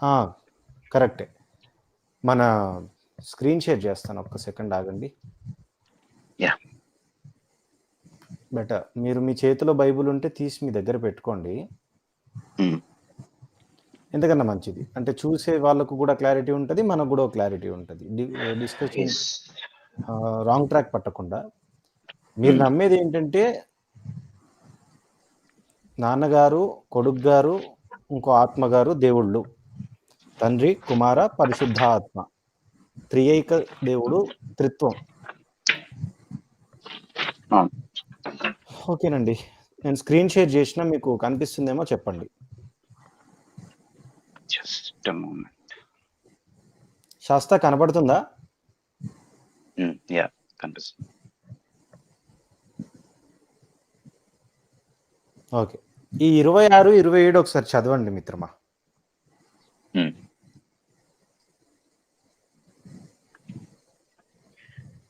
ఆ! కరెక్టే. మన స్క్రీన్ షేర్ చేస్తాను. ఒక్క సెకండ్ ఆగండి. యాహ్! బెటర్. మీరు మీ చేతిలో బైబిల్ ఉంటే తీసి మీ దగ్గర పెట్టుకోండి. హ్మ్. ఎందుకన్నా మంచిది. అంటే చూసే వాళ్ళకు కూడా క్లారిటీ ఉంటది. మనకు కూడా క్లారిటీ ఉంటది. Discussion yes. రాంగ్ ట్రాక్ పట్టకుండా. మీరు హ్మ్. నమ్మేది ఏంటంటే నాన్నగారు, కొడుకు గారు, ఇంకో ఆత్మ గారు దేవుళ్ళు. తండ్రి, కుమార, పరిశుద్ధ ఆత్మ. త్రియేక దేవుడు, త్రిత్వం. అవును. ఓకేనండి. నేను స్క్రీన్ షేర్ చేసినా మీకు కనిపిస్తుందేమో చెప్పండి. Just a moment. శాస్త్ర కనబడుతుందా? యాహ్! కనిపిస్తుంది. ఓకే. ఈ 26, 27 ఒకసారి చదవండి మిత్రమా. హ్మ్.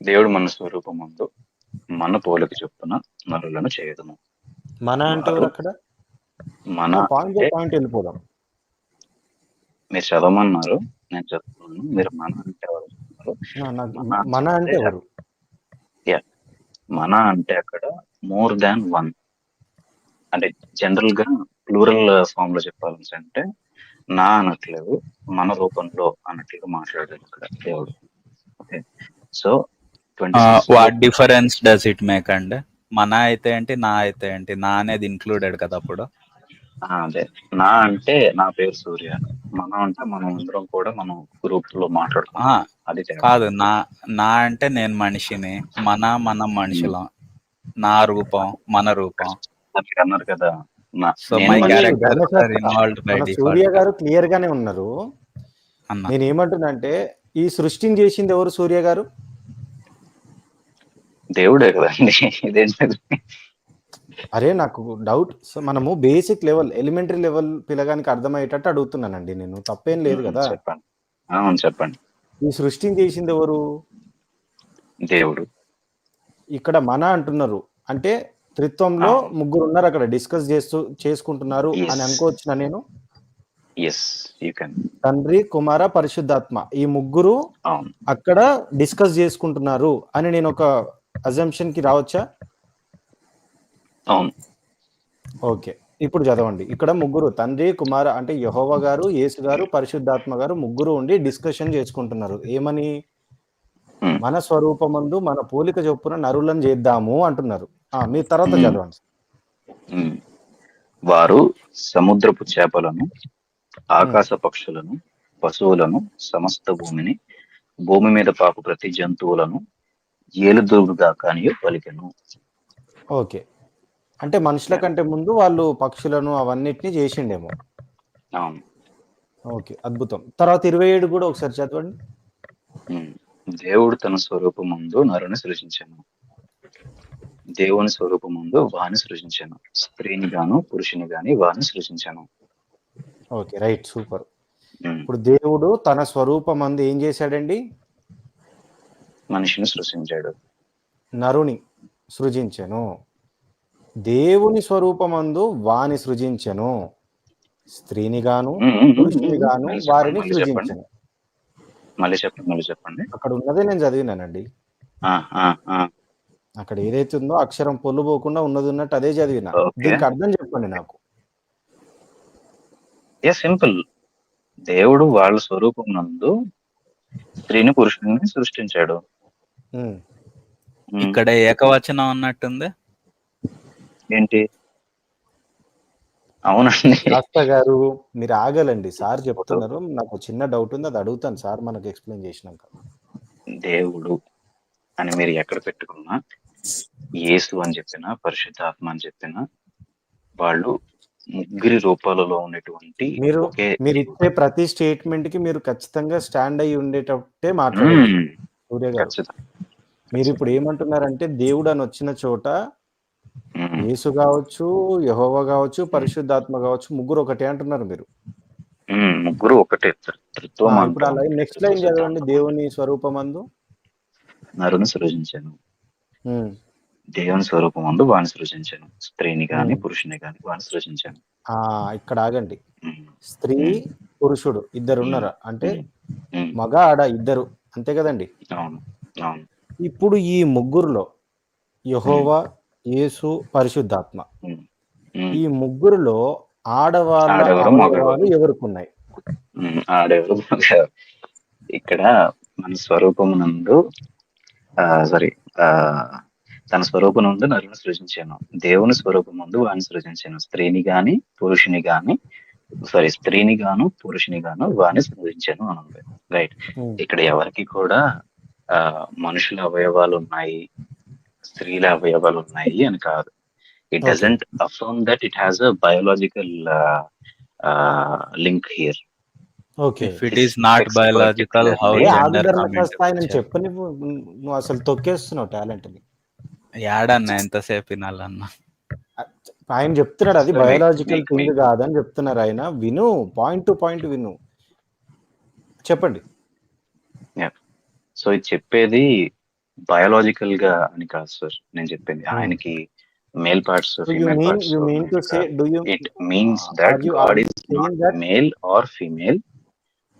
దేవుడు మన స్వరూపమందు మన పోలిక చొప్పున నరులను చేయుదుము. మన అంటే వారు ఎవరు అక్కడ? మన పాయింట్ బై అంటే పాయింట్ వెళ్ళిపోదాం. మీరు చదవమన్నారు. నేను చదువుతున్నాను. మీరు మన అంటే ఎవరు చెప్తున్నారు? నాకు మన మన అంటే అంటే ఎవరు? యాహ్! మన అంటే అక్కడ మోర్ దాన్ వన్. అంటే జనరల్‌గా ప్లూరల్ ఫార్మ్‌లో చెప్పాలనేసంటే నా అనట్లేదు. మన రూపంలో అన్నట్లుగా మాట్లాడాడు ఇక్కడ దేవుడు. Okay. So, 26 what difference does it make అండి? మన అయితే ఏంటి, నా అయితే ఏంటి? నా అనేది ఇంక్లూడెడ్ కదా అప్పుడు. అదే. నా అంటే నా పేరు సూర్య. మనం అంటే మనం అందరం కూడా మనం గ్రూప్‌లో మాట్లాడుకుంటాం. అది తేడా. కాదు, నా అంటే నేను మనిషిని, మనం మనుషులం, నా రూపం మన రూపం. మీరు అన్నారు కదా! సో నేను మై మనిషిని. క్యారెక్టర్ ధర్మశాస్త్ర ఇన్వాల్వ్డ్ బై మన సూర్య డిఫాల్ట్ గారు క్లియర్ గానే ఉన్నారు. అన్న. నేను ఏమంటున్నా అంటే ఈ సృష్టిని చేసింది ఎవరు? సూర్య గారు. దేవుడే కదండీ! ఇదేంటిది? అరే నాకు డౌట్. సో మనము బేసిక్ లెవెల్, ఎలిమెంటరీ లెవెల్ పిల్లగానికి అర్థమయ్యేటట్టు అడుగుతున్నానండి నేను. తప్పేం లేదు కదా. చెప్పండి. అవును చెప్పండి. ఈ సృష్టిని చేసింది ఎవరు? దేవుడు. ఇక్కడ మన అంటున్నారు. అంటే త్రిత్వంలో అవును. ముగ్గురు ఉన్నారు అక్కడ డిస్కస్ చేసుకుంటున్నారు అని యెస్. అనుకోవచ్చునా నేను? యెస్. You can. తండ్రి, కుమార, పరిశుద్ధాత్మ ఈ ముగ్గురు అవును. అక్కడ డిస్కస్ చేసుకుంటున్నారు అని నేను ఒక అజంప్షన్ కి రావచ్చా? అవును. ఓకే. ఇప్పుడు చదవండి. ఇక్కడ ముగ్గురు తండ్రి, కుమార అంటే యెహోవా గారు, యేసు గారు, పరిశుద్ధాత్మ గారు ముగ్గురు ఉండి డిస్కషన్ చేసుకుంటున్నారు. ఏమని? హ్మ్. మన స్వరూపమందు మన పోలిక చొప్పున నరులను చేద్దాము అంటున్నారు. మీరు తర్వాత హ్మ్. చదవండి. హ్మ్. వారు సముద్రపు చేపలను, ఆకాశ పక్షులను, పశువులను, సమస్త భూమిని, భూమి మీద పాకు ప్రతి జంతువులను ఏలుదురుగాక అని పలికెను. ఓకే. అంటే మనుషుల కంటే ముందు వాళ్ళు పక్షులను అవన్నిటిని చేసిండేమో. అవును. ఓకే. అద్భుతం. తర్వాత 27 కూడా ఒకసారి చదవండి. దేవుడు తన స్వరూపమందు నరుని సృజించెను. దేవుని స్వరూపమందు వాని సృజించెను. స్త్రీని గాను పురుషుని గాని వాని సృజించెను. ఓకే. రైట్. సూపర్. ఇప్పుడు దేవుడు తన స్వరూపమందు ఏం చేశాడండి? మనిషిని సృజించాడు. నరుని సృజించెను. దేవుని స్వరూపమందు వాని సృజించెను. స్త్రీని గాను పురుషుని గాను వారిని మళ్ళీ చెప్పండి. సృజించెను. మళ్ళీ చెప్పండి. అక్కడ ఉన్నదే నేను చదివినానండి. అక్కడ ఏదైతే ఉందో అక్షరం పొల్లు పోకుండా ఉన్నది ఉన్నట్టు అదే చదివిన. దీనికి అర్థం చెప్పండి నాకు. సింపుల్. దేవుడు వాళ్ళ స్వరూపం నందు స్త్రీని పురుషుడిని సృష్టించాడు. ఇక్కడ ఏకవచనం అన్నట్టుంది. ఏంటి? అవునండి. శాస్త్ర గారు మీరు ఆగలండి. సార్ చెప్తున్నారు. నాకు చిన్న డౌట్ ఉంది, అది అడుగుతాను సార్ మనకు ఎక్స్ప్లెయిన్ చేసినాక. దేవుడు అని మీరు ఎక్కడ పెట్టుకున్నా, యేసు అని చెప్పినా, పరిశుద్ధాత్మ అని చెప్పినా, వాళ్ళు ముగ్గురి రూపాలలో ఉన్నటువంటి మీరు ఇచ్చే ప్రతి స్టేట్మెంట్ కి మీరు ఖచ్చితంగా స్టాండ్ అయ్యి ఉండేటట్టే మాట్లాడండి సూర్య గారు. మీరు ఇప్పుడు ఏమంటున్నారంటే దేవుడు అని వచ్చిన చోట యేసు కావచ్చు, యెహోవా కావచ్చు, పరిశుద్ధాత్మ కావచ్చు, ముగ్గురు ఒకటే అంటున్నారు మీరు. ముగ్గురు ఒకటే. ఇప్పుడు అలా నెక్స్ట్ లైన్ చదవండి. దేవుని స్వరూపమందు నరుని సృజించాను. దేవుని స్వరూపమందు వాని సృజించాను. స్త్రీని గాని పురుషుని గాని వాని సృజించాను. ఇక్కడ ఆగండి. స్త్రీ పురుషుడు ఇద్దరు ఉన్నారా అంటే మగ ఆడ ఇద్దరు అంతే కదండి. అవును అవును ఇప్పుడు ఈ ముగ్గురులో యెహోవా, యేసు, పరిశుద్ధాత్మ ఈ ముగ్గురులో ఆడవాళ్ళ ఆడెవరు అవయవాలు మగవారు ఎవరికున్నాయి? ఆడెవరు మగవారు. ఇక్కడ మన స్వరూపమునందు సారీ తన స్వరూపమునందు నరుని సృజించాను, దేవుని స్వరూపముందు వాడిని సృజించాను, స్త్రీని గాని పురుషుని గాని స్త్రీని గాను పురుషుని గాను వాడిని సృజించాను అని ఉంది. రైట్. ఇక్కడ ఎవరికి కూడా మనుషుల అవయవాలు ఉన్నాయి, స్త్రీల అవయవాలు ఉన్నాయి అని కాదు. It doesn't affirm that it has a biological link here. Okay. If it is not biological, how gender come into ఆయన picture? చెప్పు, నువ్వు అసలు తొక్కేస్తున్నావు టాలెంట్ ని. యాడన్నా ఎంతసేపు వినాలన్నా? ఆయన చెప్తున్నాడు అది బయోలాజికల్ థింగ్ కాదని చెప్తున్నారు ఆయన. విను, పాయింట్ టు పాయింట్ విను, చెప్పండి. సో ఇది చెప్పేది బయోలాజికల్ గా అని కాదు సార్ నేను చెప్పింది. ఆయనకి male parts female parts. It means that God is not male or female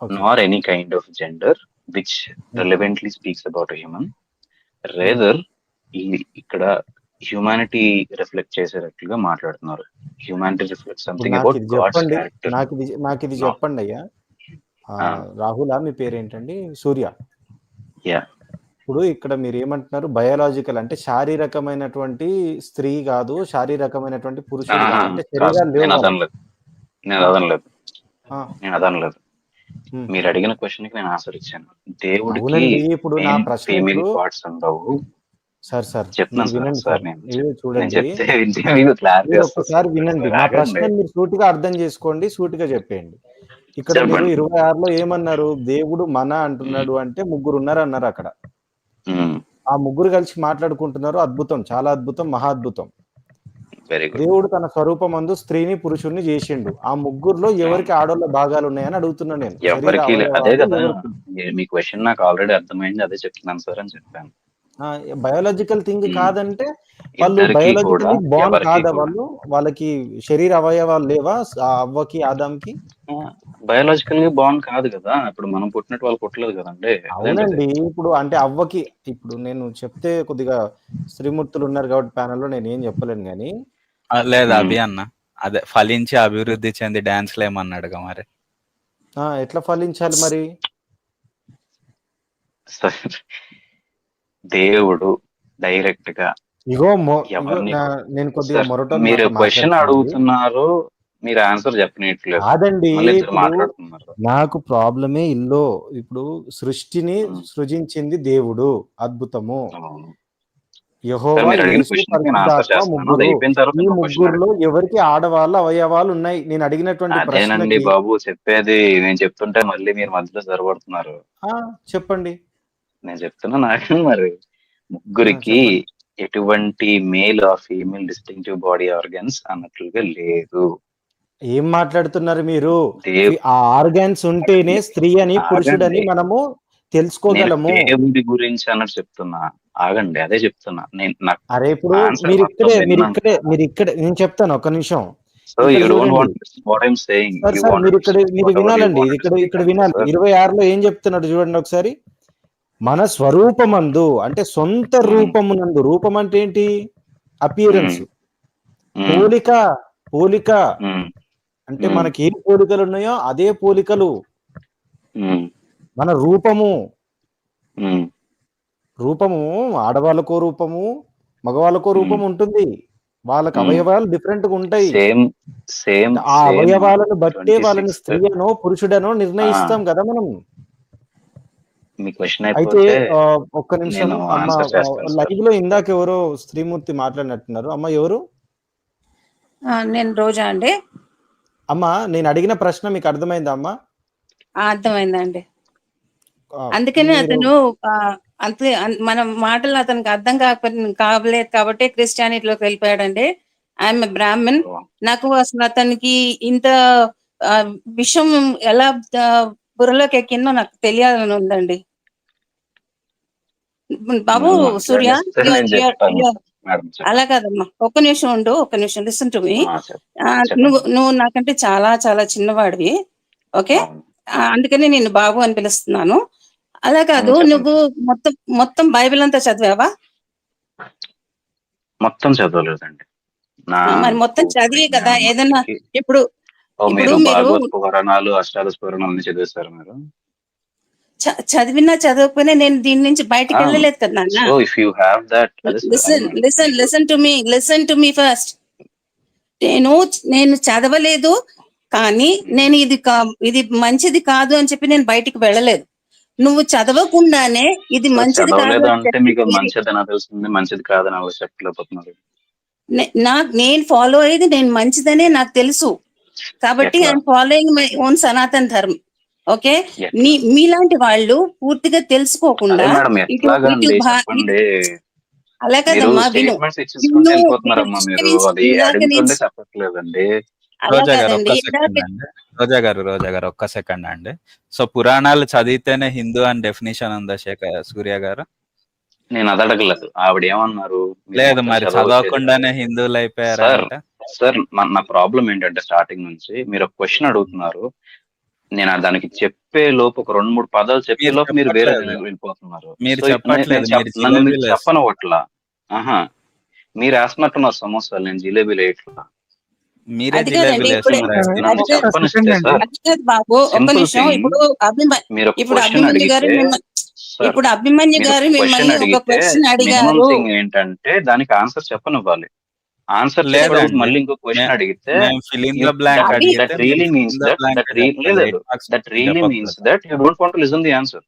nor any kind of gender which relevantly speaks about a human. Rather ఇక్కడ హ్యూమానిటీ రిఫ్లెక్ట్ చేసేటట్లుగా మాట్లాడుతున్నారు. Humanity reflect something about God's character. నాకు ఇది చెప్పండి అయ్యా. రాహుల్ మీ పేరేంటండి? సూర్య. ఇప్పుడు ఇక్కడ మీరు ఏమంటున్నారు? బయోలాజికల్ అంటే శారీరకమైనటువంటి స్త్రీ కాదు, శారీరకమైనటువంటి పురుషుడు కాదు అంటే శరీరాలు లేవు. నేను అదనలేదు. మీరు అడిగిన క్వశ్చన్ కి నేను ఆన్సర్ ఇచ్చాను. దేవుడికి ఇప్పుడు నా ప్రశ్న ఫీమేల్ పార్ట్స్ ఉండవు. సార్ చెప్తున్నాను సార్. చూడండి, ఒక్కసారి వినండి. నా ప్రశ్న మీరు సూటిగా అర్థం చేసుకోండి, సూటిగా చెప్పేయండి. ఇక్కడ మీరు 26లో ఏమన్నారు? దేవుడు మన అంటున్నాడు అంటే ముగ్గురు ఉన్నారు అన్నారు అక్కడ. ఆ ముగ్గురు కలిసి మాట్లాడుకుంటున్నారు. అద్భుతం, చాలా అద్భుతం, మహా అద్భుతం. దేవుడు తన స్వరూపమందు స్త్రీని పురుషుణ్ణి చేసిండు. ఆ ముగ్గురులో ఎవరికి ఆడోళ్ళ భాగాలు ఉన్నాయని అడుగుతున్నా నేను. ఎవరికి అదే కదా మీ క్వశ్చన్. నాకు ఆల్రెడీ అర్థమైంది, అదే చెప్తున్నాను సార్ అని చెప్పాను. బయోలాజికల్ థింగ్ కాదంటే వాళ్ళు బయోలాజికల్లీ బాండ్ కాదా? వాళ్ళకి శరీర అవయవాలు లేవా? అవ్వకి ఆదాంకి బయోలాజికల్లీ బాండ్ కాదు కదా. ఇప్పుడు మనం పుట్టినట్టు వాళ్ళు పుట్టలేదు కదండి. అవునండి. ఇప్పుడు అంటే అవ్వకి, ఇప్పుడు నేను చెప్తే కొద్దిగా స్త్రీమూర్తులు ఉన్నారు కాబట్టి ప్యానెల్లో నేను ఏం చెప్పలేను కానీ. లేదు అభి అన్న, అదే ఫలించి అభివృద్ధి చెంది డాన్స్లు ఏమన్నాడుగా మరి. ఎట్లా ఫలించాలి మరి? దేవుడు డైరెక్ట్ గా ఇగో నేను కొద్దిగా మొరటో మీరు క్వశ్చన్ అడుగుతున్నారు, మీరు ఆన్సర్ చెప్పనట్లేదు కాదండి. మాట్లాడుతున్నారు. నాకు ప్రాబ్లమే ఇల్లో. ఇప్పుడు సృష్టిని సృజించింది దేవుడు, అద్భుతము. యెహోవా, యేసు, పరిశుద్ధాత్మ ముగ్గురు. ఈ ముగ్గురులో ఎవరికి ఆడవాళ్ళ అవయవాలు ఉన్నాయి? నేను అడిగినటువంటి ప్రశ్న బాబు చెప్పేది. నేను చెప్తుంటే మళ్ళీ మీరు మధ్యలో సరిపడుతున్నారు. చెప్పండి. నేను చెప్తున్నా. నాకు మరి ముగ్గురికి ఎటువంటి male or female distinctive body organs అన్నట్లుగా లేదు. ఏం మాట్లాడుతున్నారు మీరు? ఆ ఆర్గన్స్ ఉంటేనే స్త్రీ అని పురుషుడని మనము తెలుసుకోగలము. దేవుడి గురించి అన్నట్టు చెప్తున్నా. ఆగండి, అదే చెప్తున్నా నేను. అరే ఇప్పుడు మీరు ఇక్కడే నేను చెప్తాను, ఒక్క నిమిషం. మీరు వినాలండి, ఇక్కడ వినాలి. 26లో ఏం చెప్తున్నాడు చూడండి ఒకసారి. మన స్వరూపమందు అంటే సొంత రూపమునందు. రూపం అంటే ఏంటి? అపియరెన్స్, పోలిక. అంటే మనకి ఏం పోలికలు ఉన్నాయో అదే పోలికలు. మన రూపము ఆడవాళ్ళకో రూపము, మగవాళ్ళకో రూపం ఉంటుంది. వాళ్ళకి అవయవాలు డిఫరెంట్ గా ఉంటాయి. ఆ అవయవాలను బట్టే వాళ్ళని స్త్రీ అనో పురుషుడనో నిర్ణయిస్తాం కదా మనం. అయితే ఒక్క నిమిషం అమ్మ, లైవ్ లో ఇందాక ఎవరో స్త్రీమూర్తి మాట్లాడినట్టున్నారు. అమ్మ ఎవరు? నేను రోజా అండి. అమ్మా, నేను అడిగిన ప్రశ్న మీకు అర్థమైందా అమ్మా? అర్థమైందండి. అందుకనే అతను మన మాటలు అతనికి అర్థం కావలేదు కాబట్టి క్రిస్టియానిటీలోకి వెళ్ళిపోయాడండి. ఐఎమ్ బ్రాహ్మణ్. నాకు అసలు అతనికి ఇంత విషయం ఎలా బుర్రలోకి ఎక్కిందో నాకు తెలియాలని ఉందండి. బాబు సూర్య, అలా కాదమ్మా, ఒక్క నిమిషం ఉండు, ఒక్క నిమిషం. Listen to me. నువ్వు నాకంటే చాలా చాలా చిన్నవాడివి. ఓకే, అవును. అందుకని నేను బాబు అని పిలుస్తున్నాను. అలా కాదు, చెప్పండి. నువ్వు మొత్తం బైబిల్ అంతా చదివావా? మొత్తం చదవలేదండి. మరి మొత్తం చదివే కదా ఏదన్నా. ఇప్పుడు మీరు మీరు భాగవత పురాణాలు, అష్టాదశ పురాణాలు అన్ని చదివేశారు మీరు? చదివినా చదవకపోయినా నేను దీని నుంచి బయటికి వెళ్ళలేదు కదా నాన్న. So if you have that, listen to me first. నేను చదవలేదు, కానీ నేను ఇది మంచిది కాదు అని చెప్పి నేను బయటికి వెళ్ళలేదు. నువ్వు చదవకుండానే ఇది మంచిది కాదు చదవలేదు అని అంటే మీకు చెప్పి మంచిదని తెలుస్తుంది, మంచిది కాదని ఎవరు చెప్పలేకపోతున్నారు. నేను ఫాలో అయ్యేది నేను మంచిదనే నాకు తెలుసు, కాబట్టి ఎట్లా? I'm following my own Sanatan ధర్మం. ఓకే, ఎట్లా? మీలాంటి వాళ్ళు పూర్తిగా తెలుసుకోకుండా అదే మేడం, ఎట్లాగండి చెప్పండి. అలా మీరు కదమ్మా, విను. స్టేట్మెంట్స్ ఇచ్చేసుకుంటూ వెళ్ళిపోతున్నారమ్మా మీరు. అది అడుగుతుంటే చెప్పట్లేదండి. అలా రోజా గారు కాదండి, ఒక్క సెకండ్ అండి. రోజా గారు ఒక్క సెకండ్ అండి. సో పురాణాలు చదివితేనే హిందూ అని డెఫినేషన్ ఉందా సూర్య గారు? నేను అది అడగలేదు. ఆవిడ ఏమన్నారు? లేదు, మరి చదవకుండానే హిందువులు అయిపోయారంట. సార్ నా ప్రాబ్లం ఏంటంటే, స్టార్టింగ్ నుంచి మీరు ఒక క్వశ్చన్ అడుగుతున్నారు, నేను దానికి చెప్పే లోపు ఒక 2-3 పదాలు చెప్పే లోపు మీరు వేరే వెళ్ళిపోతున్నారు. నన్ను మీరు చెప్పనవట్లా. ఆహా, మీరు వేస్తున్నట్టున్నారు సమోసాలు, నేను జిలేబీలు వేయట్లా. మీరే బాబు ఒక్క నిమిషం. ఇప్పుడు అభిమన్యు గారు మిమ్మల్ని ఒక క్వశ్చన్ అడిగారు ఏంటంటే దానికి ఆన్సర్ చెప్పనివ్వాలి. ఆన్సర్ లేదు, మళ్ళీ ఇంకో క్వశ్చన్ అడిగితే that really means that you don't want to listen the answer.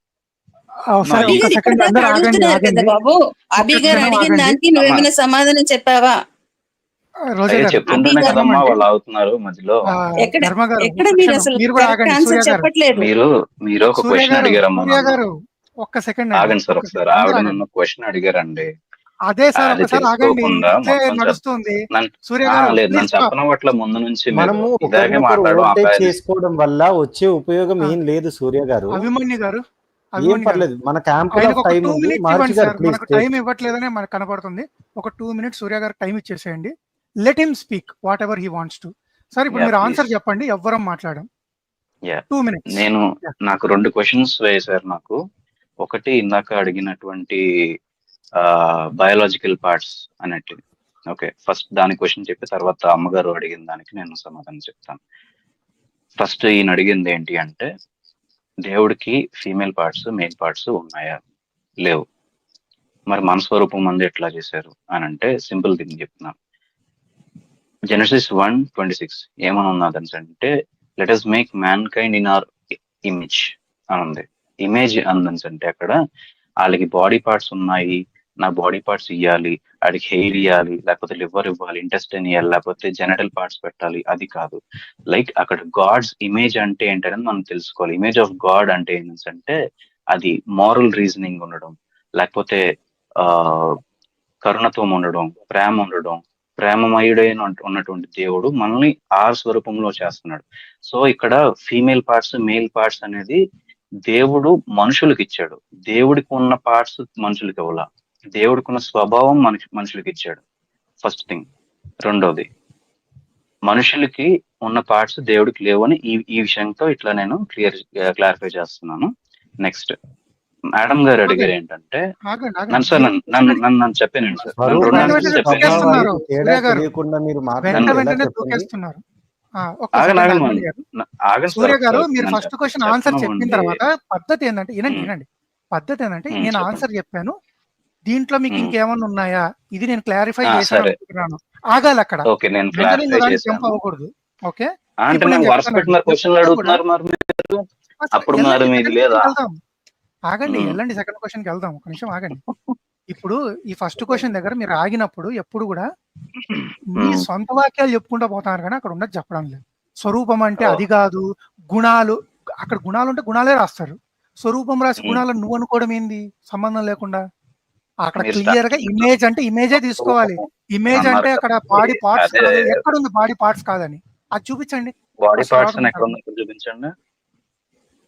బాబు, అభి గారు అడిగిన దానికి నువ్వేమైనా సమాధానం చెప్పావా? చెప్తుంటేనే కదమ్మా వాళ్ళు అవుతున్నారు మధ్యలో. ఎక్కడ మీరు అసలు ఆన్సర్ చెప్పట్లేదు. మీరు ఒక క్వశ్చన్ అడిగారమ్మా. ఒక్క సెకండ్ ఆగండి సార్ ఒకసారి. ఆవిడ నన్ను క్వశ్చన్ అడిగారండి. అదే సార్, ఒకసారి ఆగండి. నడుస్తుంది లేదు, నన్ను చెప్పనవట్ల ముందు నుంచి మనము చేసుకోవడం వల్ల వచ్చే ఉపయోగం ఏం లేదు సూర్య గారు. అభిమన్యు గారు ఏం పర్లేదు, మన క్యాంప్ టైం ఇవ్వట్లేదనే మనకు కనపడుతుంది. ఒక 2 minutes సూర్య గారు టైం ఇచ్చేసేయండి. Let him speak what ever he wants to. Sir ఇప్పుడు మీరు ఆన్సర్ చెప్పండి, ఎవ్వరం మాట్లాడడం. 2 minutes. నాకు 2 క్వశ్చన్స్ వేశారు నాకు. ఒకటి ఇందాక అడిగినటువంటి బయాలజికల్ పార్ట్స్ అన్నట్టు. ఓకే, ఫస్ట్ దాని క్వశ్చన్ చెప్పి తర్వాత అమ్మగారు అడిగిన దానికి నేను సమాధానం చెప్తాను. ఫస్ట్ ఈయన అడిగింది ఏంటి అంటే, దేవుడికి ఫీమేల్ పార్ట్స్ మేల్ పార్ట్స్ ఉన్నాయా? లేవు. మరి మన స్వరూపం మంది ఎట్లా చేశారు అని అంటే, సింపుల్ థింగ్ చెప్తున్నాను. జెనసిస్ 1:26 ఏమని ఉన్నదని అంటే, let us make man kind in our image అని ఉంది. ఇమేజ్ అందని అంటే అక్కడ వాళ్ళకి బాడీ పార్ట్స్ ఉన్నాయి, నా బాడీ పార్ట్స్ ఇవ్వాలి, వాడికి హెయిర్ ఇవ్వాలి, లేకపోతే లివర్ ఇవ్వాలి, ఇంటెస్టైన్ ఇవ్వాలి, లేకపోతే జెనటల్ పార్ట్స్ పెట్టాలి, అది కాదు. లైక్ అక్కడ గాడ్స్ ఇమేజ్ అంటే ఏంటనేది మనం తెలుసుకోవాలి. ఇమేజ్ ఆఫ్ గాడ్ అంటే ఏంటంటే అది మారల్ రీజనింగ్ ఉండడం, లేకపోతే కరుణత్వం ఉండడం, ప్రేమ ఉండడం. ప్రేమమయుడైన ఉన్నటువంటి దేవుడు మనల్ని ఆ స్వరూపంలో చేస్తున్నాడు. సో ఇక్కడ ఫీమేల్ పార్ట్స్ మేల్ పార్ట్స్ అనేది దేవుడు మనుషులకు ఇచ్చాడు. దేవుడికి ఉన్న పార్ట్స్ మనుషులకి ఇవ్వాల. దేవుడికి ఉన్న స్వభావం మనుషులకి ఇచ్చాడు, ఫస్ట్ థింగ్. రెండోది, మనుషులకి ఉన్న పార్ట్స్ దేవుడికి లేవు అని ఈ విషయంతో ఇట్లా నేను క్లారిఫై చేస్తున్నాను. నెక్స్ట్ మేడం గారు అడిగారు ఏంటంటే, నన్ను చెప్పానండి సార్, సూర్య గారు మీరు ఫస్ట్ క్వశ్చన్ ఆన్సర్ చెప్పిన తర్వాత పద్ధతి ఏంటంటే, వినండి, పద్ధతి ఏంటంటే నేను ఆన్సర్ చెప్పాను, దీంట్లో మీకు ఇంకేమన్నా ఉన్నాయా, ఇది నేను క్లారిఫై చేశాను అనుకుంటున్నాను. ఆగాలి అక్కడ, జంప్ అవ్వకూడదు. ఓకే, ఆగండి, వెళ్ళండి, సెకండ్ క్వశ్చన్ కి వెళ్దాం. ఒక నిమిషం ఆగండి. ఇప్పుడు ఈ ఫస్ట్ క్వశ్చన్ దగ్గర మీరు ఆగినప్పుడు ఎప్పుడు కూడా మీ సొంత వాక్యాలు చెప్పుకుంటూ పోతారు, కానీ అక్కడ ఉన్నది చెప్పడం లేదు. స్వరూపం అంటే అది కాదు, గుణాలు, అక్కడ గుణాలు ఉంటే గుణాలే రాస్తారు. స్వరూపం రాసి గుణాలను నువ్వు అనుకోవడం ఏంది, సంబంధం లేకుండా. అక్కడ క్లియర్ గా ఇమేజ్ అంటే ఇమేజే తీసుకోవాలి. ఇమేజ్ అంటే అక్కడ బాడీ పార్ట్స్ కాదు, ఎక్కడుంది బాడీ పార్ట్స్ కాదని అది చూపించండి.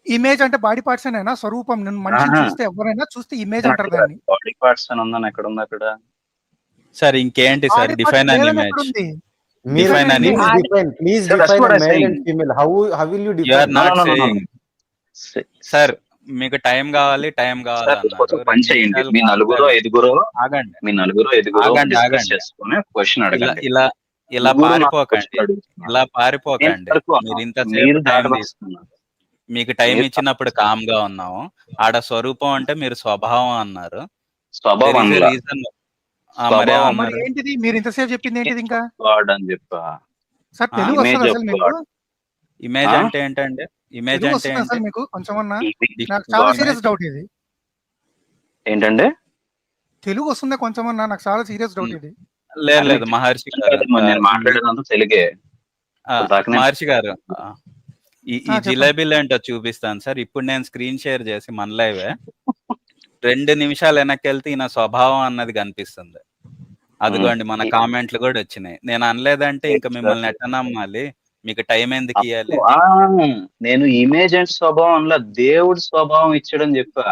ఇమేజ్ అంటే బాడీ పార్ట్స్ అనేనా? స్వరూపం మనిషిని చూస్తే ఎవరైనా చూస్తే ఇమేజ్ అంటారు దాన్ని. బాడీ పార్ట్స్ అని ఉందని ఎక్కడ ఉంది అక్కడ? సార్ ఇంకేంటి సార్ డిఫైన్ అని ఇమేజ్? మీరు Define అని. Please Sir, that's define what I'm male saying. And female. How will you you are define? No, not no, no, no, no. Saying. Sir మీకు టైం కావాలి సార్ అన్నారు. ఒక పని చేయండి, మీ నలుగురు ఐదుగురు ఆగండి, డిస్కస్ ఆగండి. చేసుకుని క్వశ్చన్ ఇలా అడగండి. ఇలా ఇలా ముగ్గురు నాకు పారిపోకండి, question అడుగుతున్నారు. ఇలా నేను పారిపోకండి. సరుకు అన్నా. మీరు ఇంతసేపు మీరు టైం దారి తీసు వస్తున్నారు. మీకు టైం మీరు ఇచ్చినప్పుడు కామ్ గా ఉన్నాము. ఆడ స్వరూపం అంటే మీరు స్వభావం అన్నారు. స్వభావం అనలా. రీజన్ స్వభావం మరి మరేమన్నారు? ఏంటిది మీరు ఇంతసేపు చెప్పింది ఏంటిది ఇంకా? గాడ్ అని చెప్పా. సార్ తెలుగు image వస్తుంది of అసలు మీకు? God. ఇమేజ్ ఆ? అంటే ఏంటండి? ఇమేజ్ తెలుగు అంటే వస్తుంది ఏంటి? అసలు మీకు కొంచెమన్నా? Image నాకు of చాలా God. సీరియస్ డౌట్ ఇది. ఏంటంటే తెలుగు వస్తుందా కొంచెమన్నా? నాకు చాలా సీరియస్ డౌట్ ఇది. లేదు మహర్షి గారు, నేను మాట్లాడేదంతా తెలుగే. దాకనే- మహర్షి గారు ఈ చెప్పండి. జిలేబీలు ఏంటో చూపిస్తాను సార్. ఇప్పుడు నేను స్క్రీన్ షేర్ చేసి మన లైవే 2 నిమిషాలు వెనక్కి వెళ్తే ఈయన స్వభావం అన్నది కనిపిస్తుంది. అదిగోండి మన కామెంట్లు కూడా వచ్చినాయి. నేను అనలేదంటే ఇంకా మిమ్మల్ని ఎట్ట నమ్మాలి? మీకు టైం ఎందుకు ఇవ్వాలి? ఆ, నేను ఇమేజ్ అండ్ స్వభావం అనలా, దేవుడి స్వభావం ఇచ్చాడని చెప్పా.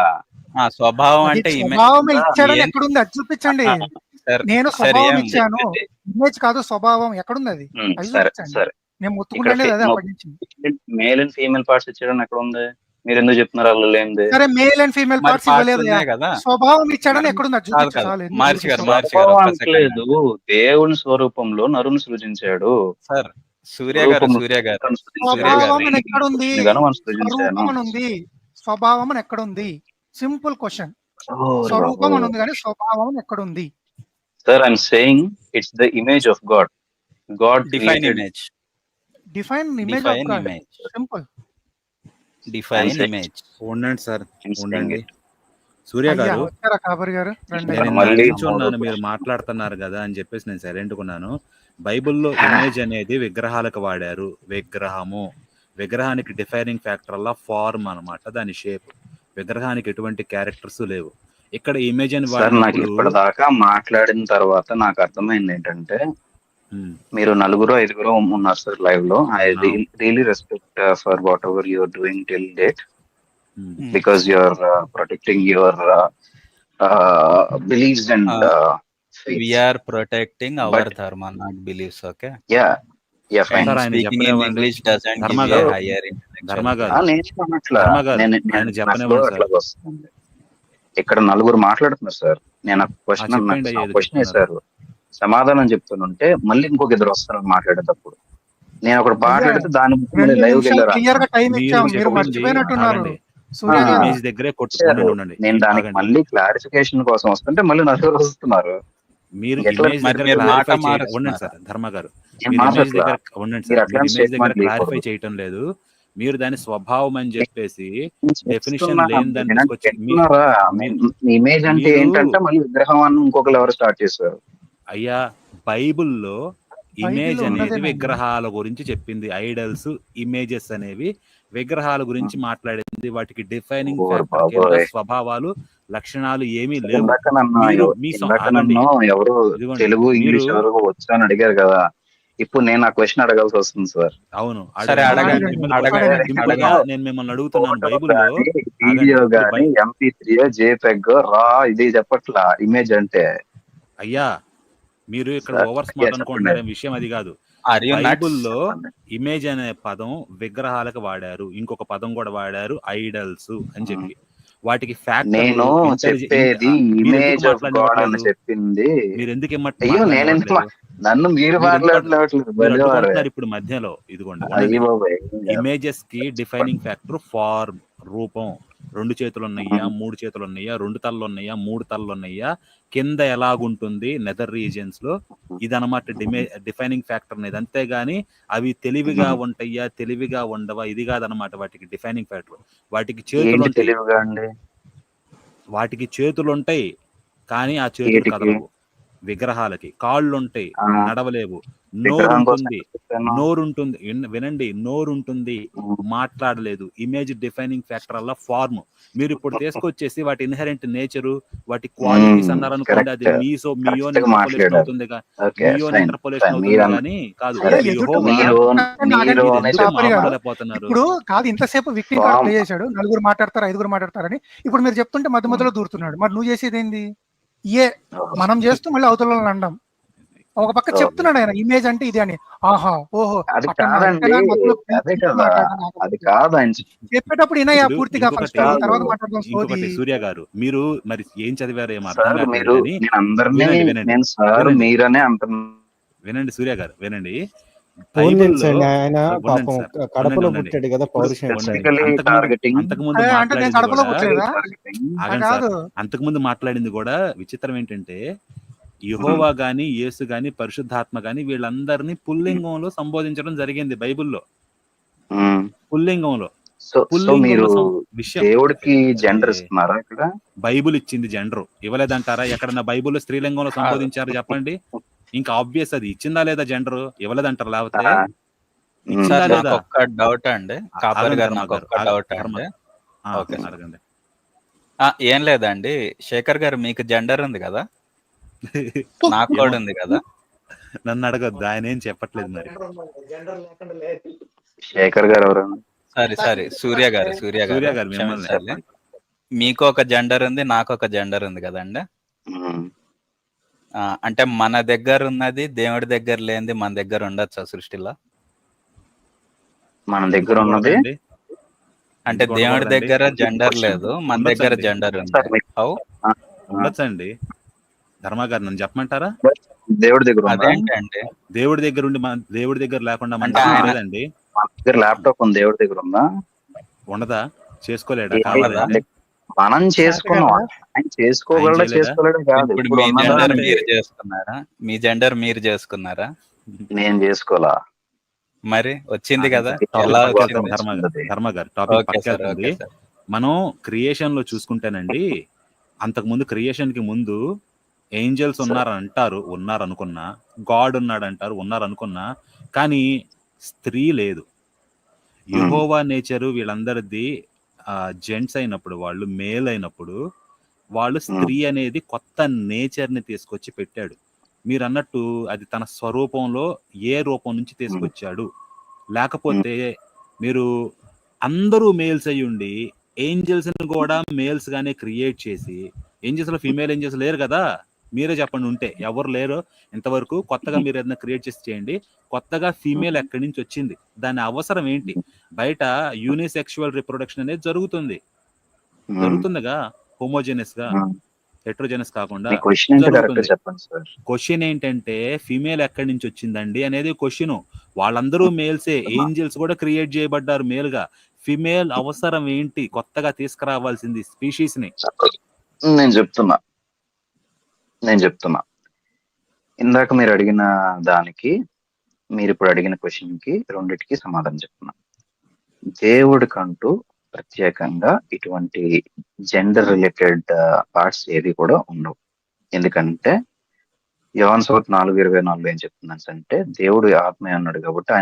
స్వభావం అది అంటే స్వభావం ఇచ్చాడని ఏం- ఎక్కడుంది? అది చూపించండి. సార్, నేను సార్ స్వభావం ఏం ఇచ్చాను, ఇమేజ్ కాదు స్వభావం. ఎక్కడుంది అది? అది సరే చూపించండి. సరే, నేను మొత్తుకుంటానే అదే అప్పటి నుంచి. మేల్ అండ్ ఫీమేల్ పార్ట్స్ ఇచ్చాడని ఎక్కడ ఉంది? మీరు ఎందుకు చెప్తున్నారు వాళ్ళు లేనిది? సరే మేల్ అండ్ ఫీమేల్ మరి పార్ట్స్ parts ఇవ్వలేదు ఉన్నాయి కదా. స్వభావం ఇచ్చాడని ఎక్కడుంది? అది కాదు చూపించు కాదు. చాలు. ఎందుకు మహర్షి గారు, చూపిస్తావు? మహర్షి గారు స్వభావం ఒక్క సెకండ్. లేదు, దేవుని స్వరూపంలో నరుని సృజించాడు. సార్ సూర్య గారు, సూర్య గారు, స్వభావం అని ఎక్కడుంది? గాను సృజించాను. స్వరూపం అని ఉంది, స్వభావం అని ఎక్కడుంది? Simple question. స్వరూపం అని ఉంది కానీ స్వభావం అని ఎక్కడుంది? Sir I'm saying it's the image of God. God define image, define image of define God. Image, simple. Define saying- image. ఉండండి సార్, ఉండండి. సూర్య అయ్యా గారు, వచ్చారా కాబరి గారు? రండి. నేను మళ్ళీ నిల్చున్నాను, మీరు మాట్లాడుతున్నారు కదా అని చెప్పేసి నేను సైలెంట్ కొన్నాను. బైబిల్లో ఇమేజ్ అనేది విగ్రహాలకు వాడారు. విగ్రహానికి డిఫైనింగ్ ఫ్యాక్టర్ అలా ఫార్మ్ అన్నమాట, దాని షేప్. విగ్రహానికి ఎటువంటి క్యారెక్టర్స్ లేవు. ఇక్కడ ఇమేజ్ అని సార్ నాకు వాడినప్పుడు ఇప్పటిదాకా మాట్లాడిన తర్వాత నాకు అర్థమైంది ఏంటంటే, మీరు నలుగురు ఐదుగురు ఉన్నారు సార్ లైవ్ లో. I really respect for whatever you're doing till date, because you're protecting your beliefs and We are protecting our dharma, not beliefs. Okay. yeah fine. And Sir, ఆయన speaking in చెప్పనివ్వండి. English doesn't ధర్మ give you a గారు, higher intellectual. ధర్మ గారు, నేను అట్లా ధర్మ గారు, ఆయన చెప్పనివ్వండి సార్. అట్లా వస్తుంది. ఇక్కడ నలుగురు మాట్లాడుతున్నారు సార్. నేను చెప్పండి అయ్యా, క్వశ్చన్ వేశారు, సమాధానం చెప్తుంటే మళ్ళీ ఇంకొక ఇద్దరు వస్తారు మాట్లాడేటప్పుడు. నేను ఒకటి మాట్లాడితే దాని లైవ్ క్లియర్ గా టైం మీరు ఇచ్చాం, మీరు చెప్పింది మర్చిపోయినట్టున్నారు. ఆగండి. సూర్య గారు ఇమేజ్ దగ్గరే కొట్టుకుని ఉండండి. నేను దానికి ఆగండి. మళ్ళీ క్లారిఫికేషన్ కోసం వస్తుంటే మళ్ళీ నలుగురు వస్తున్నారు. మీరు ఎట్లా- ఇమేజ్ మరి దగ్గర మీరు మాట clarify మారుస్తున్నారు. ఉండండి సార్, ధర్మ గారు. నేను మీరు ఇమేజ్ మాట్లాడలా. దగ్గర ఉండండి మీరు సార్. అట్లా మీరు ఇమేజ్ దగ్గర statement క్లారిఫై చేయకూడదు. చేయటం లేదు. మీరు దాని స్వభావం అని చెప్పేసి డెఫినిషన్ చెప్తున్నా, లేని దాన్ని వినండి, తీసుకొచ్చి చెప్తున్నారా? ఇమేజ్ అంటే మీరు- ఏంటంటే మళ్ళీ విగ్రహం అని ఇంకొకరు ఎవరు స్టార్ట్ చేశారు. అయ్యా, బైబిల్లో ఇమేజ్ బైబిల్లో అనేది ఉన్నదేనండి. విగ్రహాల గురించి చెప్పింది. ఐడల్స్, ఇమేజెస్ అనేవి విగ్రహాల గురించి మాట్లాడింది. వాటికి డిఫైనింగ్ ఓ ఫ్యాక్టర్ బాబోయ్. కింద స్వభావాలు, లక్షణాలు ఏమీ లేవు. ఇందాక నన్ను మీరు మీ ఇందాక ఆగండి. నన్ను ఎవరు ఇదిగోండి, తెలుగు ఇంగ్లీష్ మీరు- ఎవరు వచ్చా అని అడిగారు కదా. ఇప్పుడు నేను ఆ క్వశ్చన్ అడగాల్సి వస్తుంది సార్. అవును, సరే, అడగండి, మిమ్మల్ని అడగండి, సింపుల్ గా అడగండి. నేను మిమ్మల్ని అడుగుతున్నాను. బైబిల్లో వీడియో ఆగండి. గానీ MP3 JPEG రా ఇది చెప్పట్లా ఇమేజ్ అంటే. అయ్యా, మీరు ఇక్కడ సార్, ఓవర్ స్మార్ట్ చెప్పండి. అనుకుంటున్నారే విషయం అది కాదు. Are you nuts? బైబిల్లో ఇమేజ్ అనే పదం విగ్రహాలకు వాడారు. ఇంకొక పదం కూడా వాడారు, ఐడల్స్ అని చెప్పి. వాటికి ఫ్యాక్టర్ నేను చెప్పేది ఇమేజ్ ఆఫ్ గాడ్ అని చెప్పింది. మీరు ఎందుకు అయ్యో నేను ఎందుకు నన్ను మీరు మాట్లాడలేదు ఇప్పుడు మధ్యలో? ఇదిగోండి, అయ్యి బాబాయ్. ఇమేజెస్ కి డిఫైనింగ్ ఫ్యాక్టర్ ఫార్మ్, రూపం. 2 చేతులు ఉన్నాయా, 3 చేతులు ఉన్నాయా, 2 తలలు ఉన్నాయా, 3 తలలు ఉన్నాయా, కింద ఎలాగుంటుంది నెదర్ రీజియన్స్ లో, ఇదనమాట డిఫైనింగ్ ఫ్యాక్టర్ అనేది. అంతేగాని అవి తెలివిగా ఉంటాయా, తెలివిగా ఉండవా, ఇది కాదనమాట వాటికి డిఫైనింగ్ ఫ్యాక్టర్. వాటికి చేతులు ఉంటాయి, తెలివిగా అండి. వాటికి చేతులు ఉంటాయి కానీ ఆ చేతులు కదలవు. విగ్రహాలకి కాళ్ళు ఉంటాయి, నడవలేవు. నోరుంటుంది, వినండి, నోరుంటుంది, మాట్లాడలేదు. ఇమేజ్ డిఫైనింగ్ ఫ్యాక్టర్ అలా ఫార్మ్. మీరు ఇప్పుడు తీసుకొచ్చేసి వాటి ఇన్హెరెంట్ నేచరు, వాటి క్వాలిటీస్ అన్నారనుకోండి, అది మియోన్ ఇంటర్పోలేషన్ అవుతుంది కానీ కాదు. ఇప్పుడు కాదు, ఇంతసేపు విక్టిమ్ కార్డ్ ప్లే చేశాడు, 4 మాట్లాడతారు 5 మాట్లాడతారని. ఇప్పుడు మీరు చెప్తుంటే మధ్య మధ్యలో దూరుతున్నాడు. మరి నువ్వు చేసేది ఏంది? మనం చేస్తూ మళ్ళీ అవతల అనడం. ఒక పక్క చెప్తున్నాడు ఆయన ఇమేజ్ అంటే ఇది అని. ఆహా ఓహో అది అక్కడ కాదండి, అదే కదా, అది కాదు ఆయన చెప్పేటప్పుడు వినయ్యా ఇప్పుడు పూర్తిగా ఇంకొకటి ఫస్ట్, తర్వాత మాట్లాడదాం సోది. ఇంకొకటి సూర్య గారు, మీరు మరి ఏం చదివారు ఏం అర్థం సార్. కావట్లేదు మీరు కానీ నేను అందరినీ వినండి నేను సార్ వినండి మీరనే అంటున్నా. వినండి సూర్య గారు వినండి. ఫోన్ బైబిల్లో చేయండి, ఆయన ఉండండి పాపం సార్, కడపలో ఉండండి. పుట్టాడు కదా, ఇప్పుడు పౌరుషం ఎక్కువ. స్పెసిఫికలీ అంతకుముందు టార్గెటింగ్ అంతకుముందు అంటే నేను మాట్లాడింది కడపలో కూడా పుట్టలేదా? ఆగండి సార్. కాదు. అంతకుముందు మాట్లాడింది కూడా విచిత్రం ఏంటంటే యెహోవా గాని యేసు గాని పరిశుద్ధాత్మ గాని వీళ్ళందరినీ పుల్లింగంలో సంబోధించడం జరిగింది బైబిల్లో. పుల్లింగంలో సో మీరు పుల్లింగంలో విషయం దేవుడికి అరే, జెండర్ ఇస్తున్నారా ఇక్కడ? బైబిల్ ఇచ్చింది జెండర్, ఇవ్వలేదంటారా? ఎక్కడన్నా బైబిల్లో స్త్రీలింగంలో సంబోధించారు చెప్పండి. ఇంకా ఆబ్వియస్ అది ఇచ్చిందా లేదా జెండర్, ఇవ్వలేదంటారు. లేకపోతే ఇచ్చిందా సార్ లేదా? నాకు ఒక్క డౌట్ అండి, కాపర్ ఆగండి గారు, ధర్మ నాకు గారు, ఒక్క డౌట్ ధర్మ. అండి. Okay sir. అడగండి. ఏం లేదండి, శేఖర్ గారు మీకు జెండర్ ఉంది కదా, నాకు కూడా ఉంది కదా. నన్ను అడగొద్దు, ఆయన ఏం చెప్పట్లేదు మరి. శేఖర్ గారు ఎవరు? సారీ సూర్య గారు సూర్య గారు మిమ్మల్ని క్షమించాలి. మీకు ఒక జెండర్ ఉంది, నాకు ఒక జెండర్ ఉంది కదండి. అంటే మన దగ్గర ఉన్నది దేవుడి దగ్గర లేనిది మన దగ్గర ఉండొచ్చా సృష్టిలో? మన దగ్గర ఉన్నది అంటే దేవుడి దగ్గర జెండర్ లేదు, మన దగ్గర జెండర్ ఉంది. ఉండొచ్చండి. ధర్మ గారు నన్ను చెప్పమంటారా? దేవుడి దగ్గర అదేంటండి? దేవుడి దగ్గర ఉండి దేవుడి దగ్గర లేకుండా మన అంటే ఆయన- లేదండి. మన దగ్గర ల్యాప్టాప్ ఉంది, దేవుడి దగ్గర ఉందా? ఉండదా? చేసుకోలేడా? కావాలండి. మనం చేసుకున్నాం, ఆయన చేసుకోగలడా చేసుకోలేడా కాదు. ఇప్పుడు ఇప్పుడు మీ ఉన్నదా? జెండర్ మీరు చేసుకున్నారా? మీ జెండర్ మీరు చేసుకున్నారా? నేను చేసుకోలా. మరి వచ్చింది కదా, టాపిక్ ఎలా పక్కకి వచ్చింది? వెళ్తుంది. ధర్మ గారు టాపిక్ ఓకే పక్కకి సార్, వెళ్తుంది. Okay sir. మనం క్రియేషన్ లో చూసుకుంటేనండి, అంతకు ముందు క్రియేషన్ కి ముందు ఏంజల్స్ ఉన్నారు అనుకున్నా, గాడ్ ఉన్నాడు అంటారు, ఉన్నారు అనుకున్నా, కానీ స్త్రీ లేదు. యెహోవా నేచరు వీళ్ళందరిది జెంట్స్ అయినప్పుడు, వాళ్ళు మేల్ అయినప్పుడు, వాళ్ళు స్త్రీ అనేది కొత్త నేచర్ ని తీసుకొచ్చి పెట్టాడు. మీరు అన్నట్టు అది తన స్వరూపంలో ఏ రూపం నుంచి తీసుకొచ్చాడు. లేకపోతే మీరు అందరూ మేల్స్ అయ్యి ఉండి ఏంజల్స్ ని కూడా మేల్స్ గానే క్రియేట్ చేసి, ఏంజల్స్ లో ఫీమేల్ ఏంజల్స్ లేరు కదా, మీరే చెప్పండి. ఉంటే ఎవరు లేరు ఇంతవరకు. కొత్తగా మీరు ఏదైనా క్రియేట్ చేసి చేయండి. కొత్తగా ఫీమేల్ ఎక్కడి నుంచి వచ్చింది, దాని అవసరం ఏంటి? బయట యూనిసెక్షువల్ రిప్రొడక్షన్ అనేది జరుగుతుందిగా, హోమోజెనస్ గా, హెట్రోజెనస్ కాకుండా జరుగుతుంది. క్వశ్చన్ ఏంటంటే ఫీమేల్ ఎక్కడి నుంచి వచ్చిందండి అనేది క్వశ్చన్. వాళ్ళందరూ మేల్సే, ఏంజల్స్ కూడా క్రియేట్ చేయబడ్డారు మేల్ గా. ఫీమేల్ అవసరం ఏంటి కొత్తగా తీసుకురావాల్సింది స్పీషీస్ ని? నేను చెప్తున్నా ఇందాక మీరు అడిగిన దానికి, మీరు ఇప్పుడు అడిగిన క్వశ్చన్ కి రెండిటికి సమాధానం చెప్తున్నా. దేవుడికంటూ ప్రత్యేకంగా ఇటువంటి జెండర్ రిలేటెడ్ పార్ట్స్ ఏది కూడా ఉండవు. ఎందుకంటే యోహాను సువార్త 4:24 ఏం చెప్తుందంటే, దేవుడు ఆత్మే అన్నాడు కాబట్టి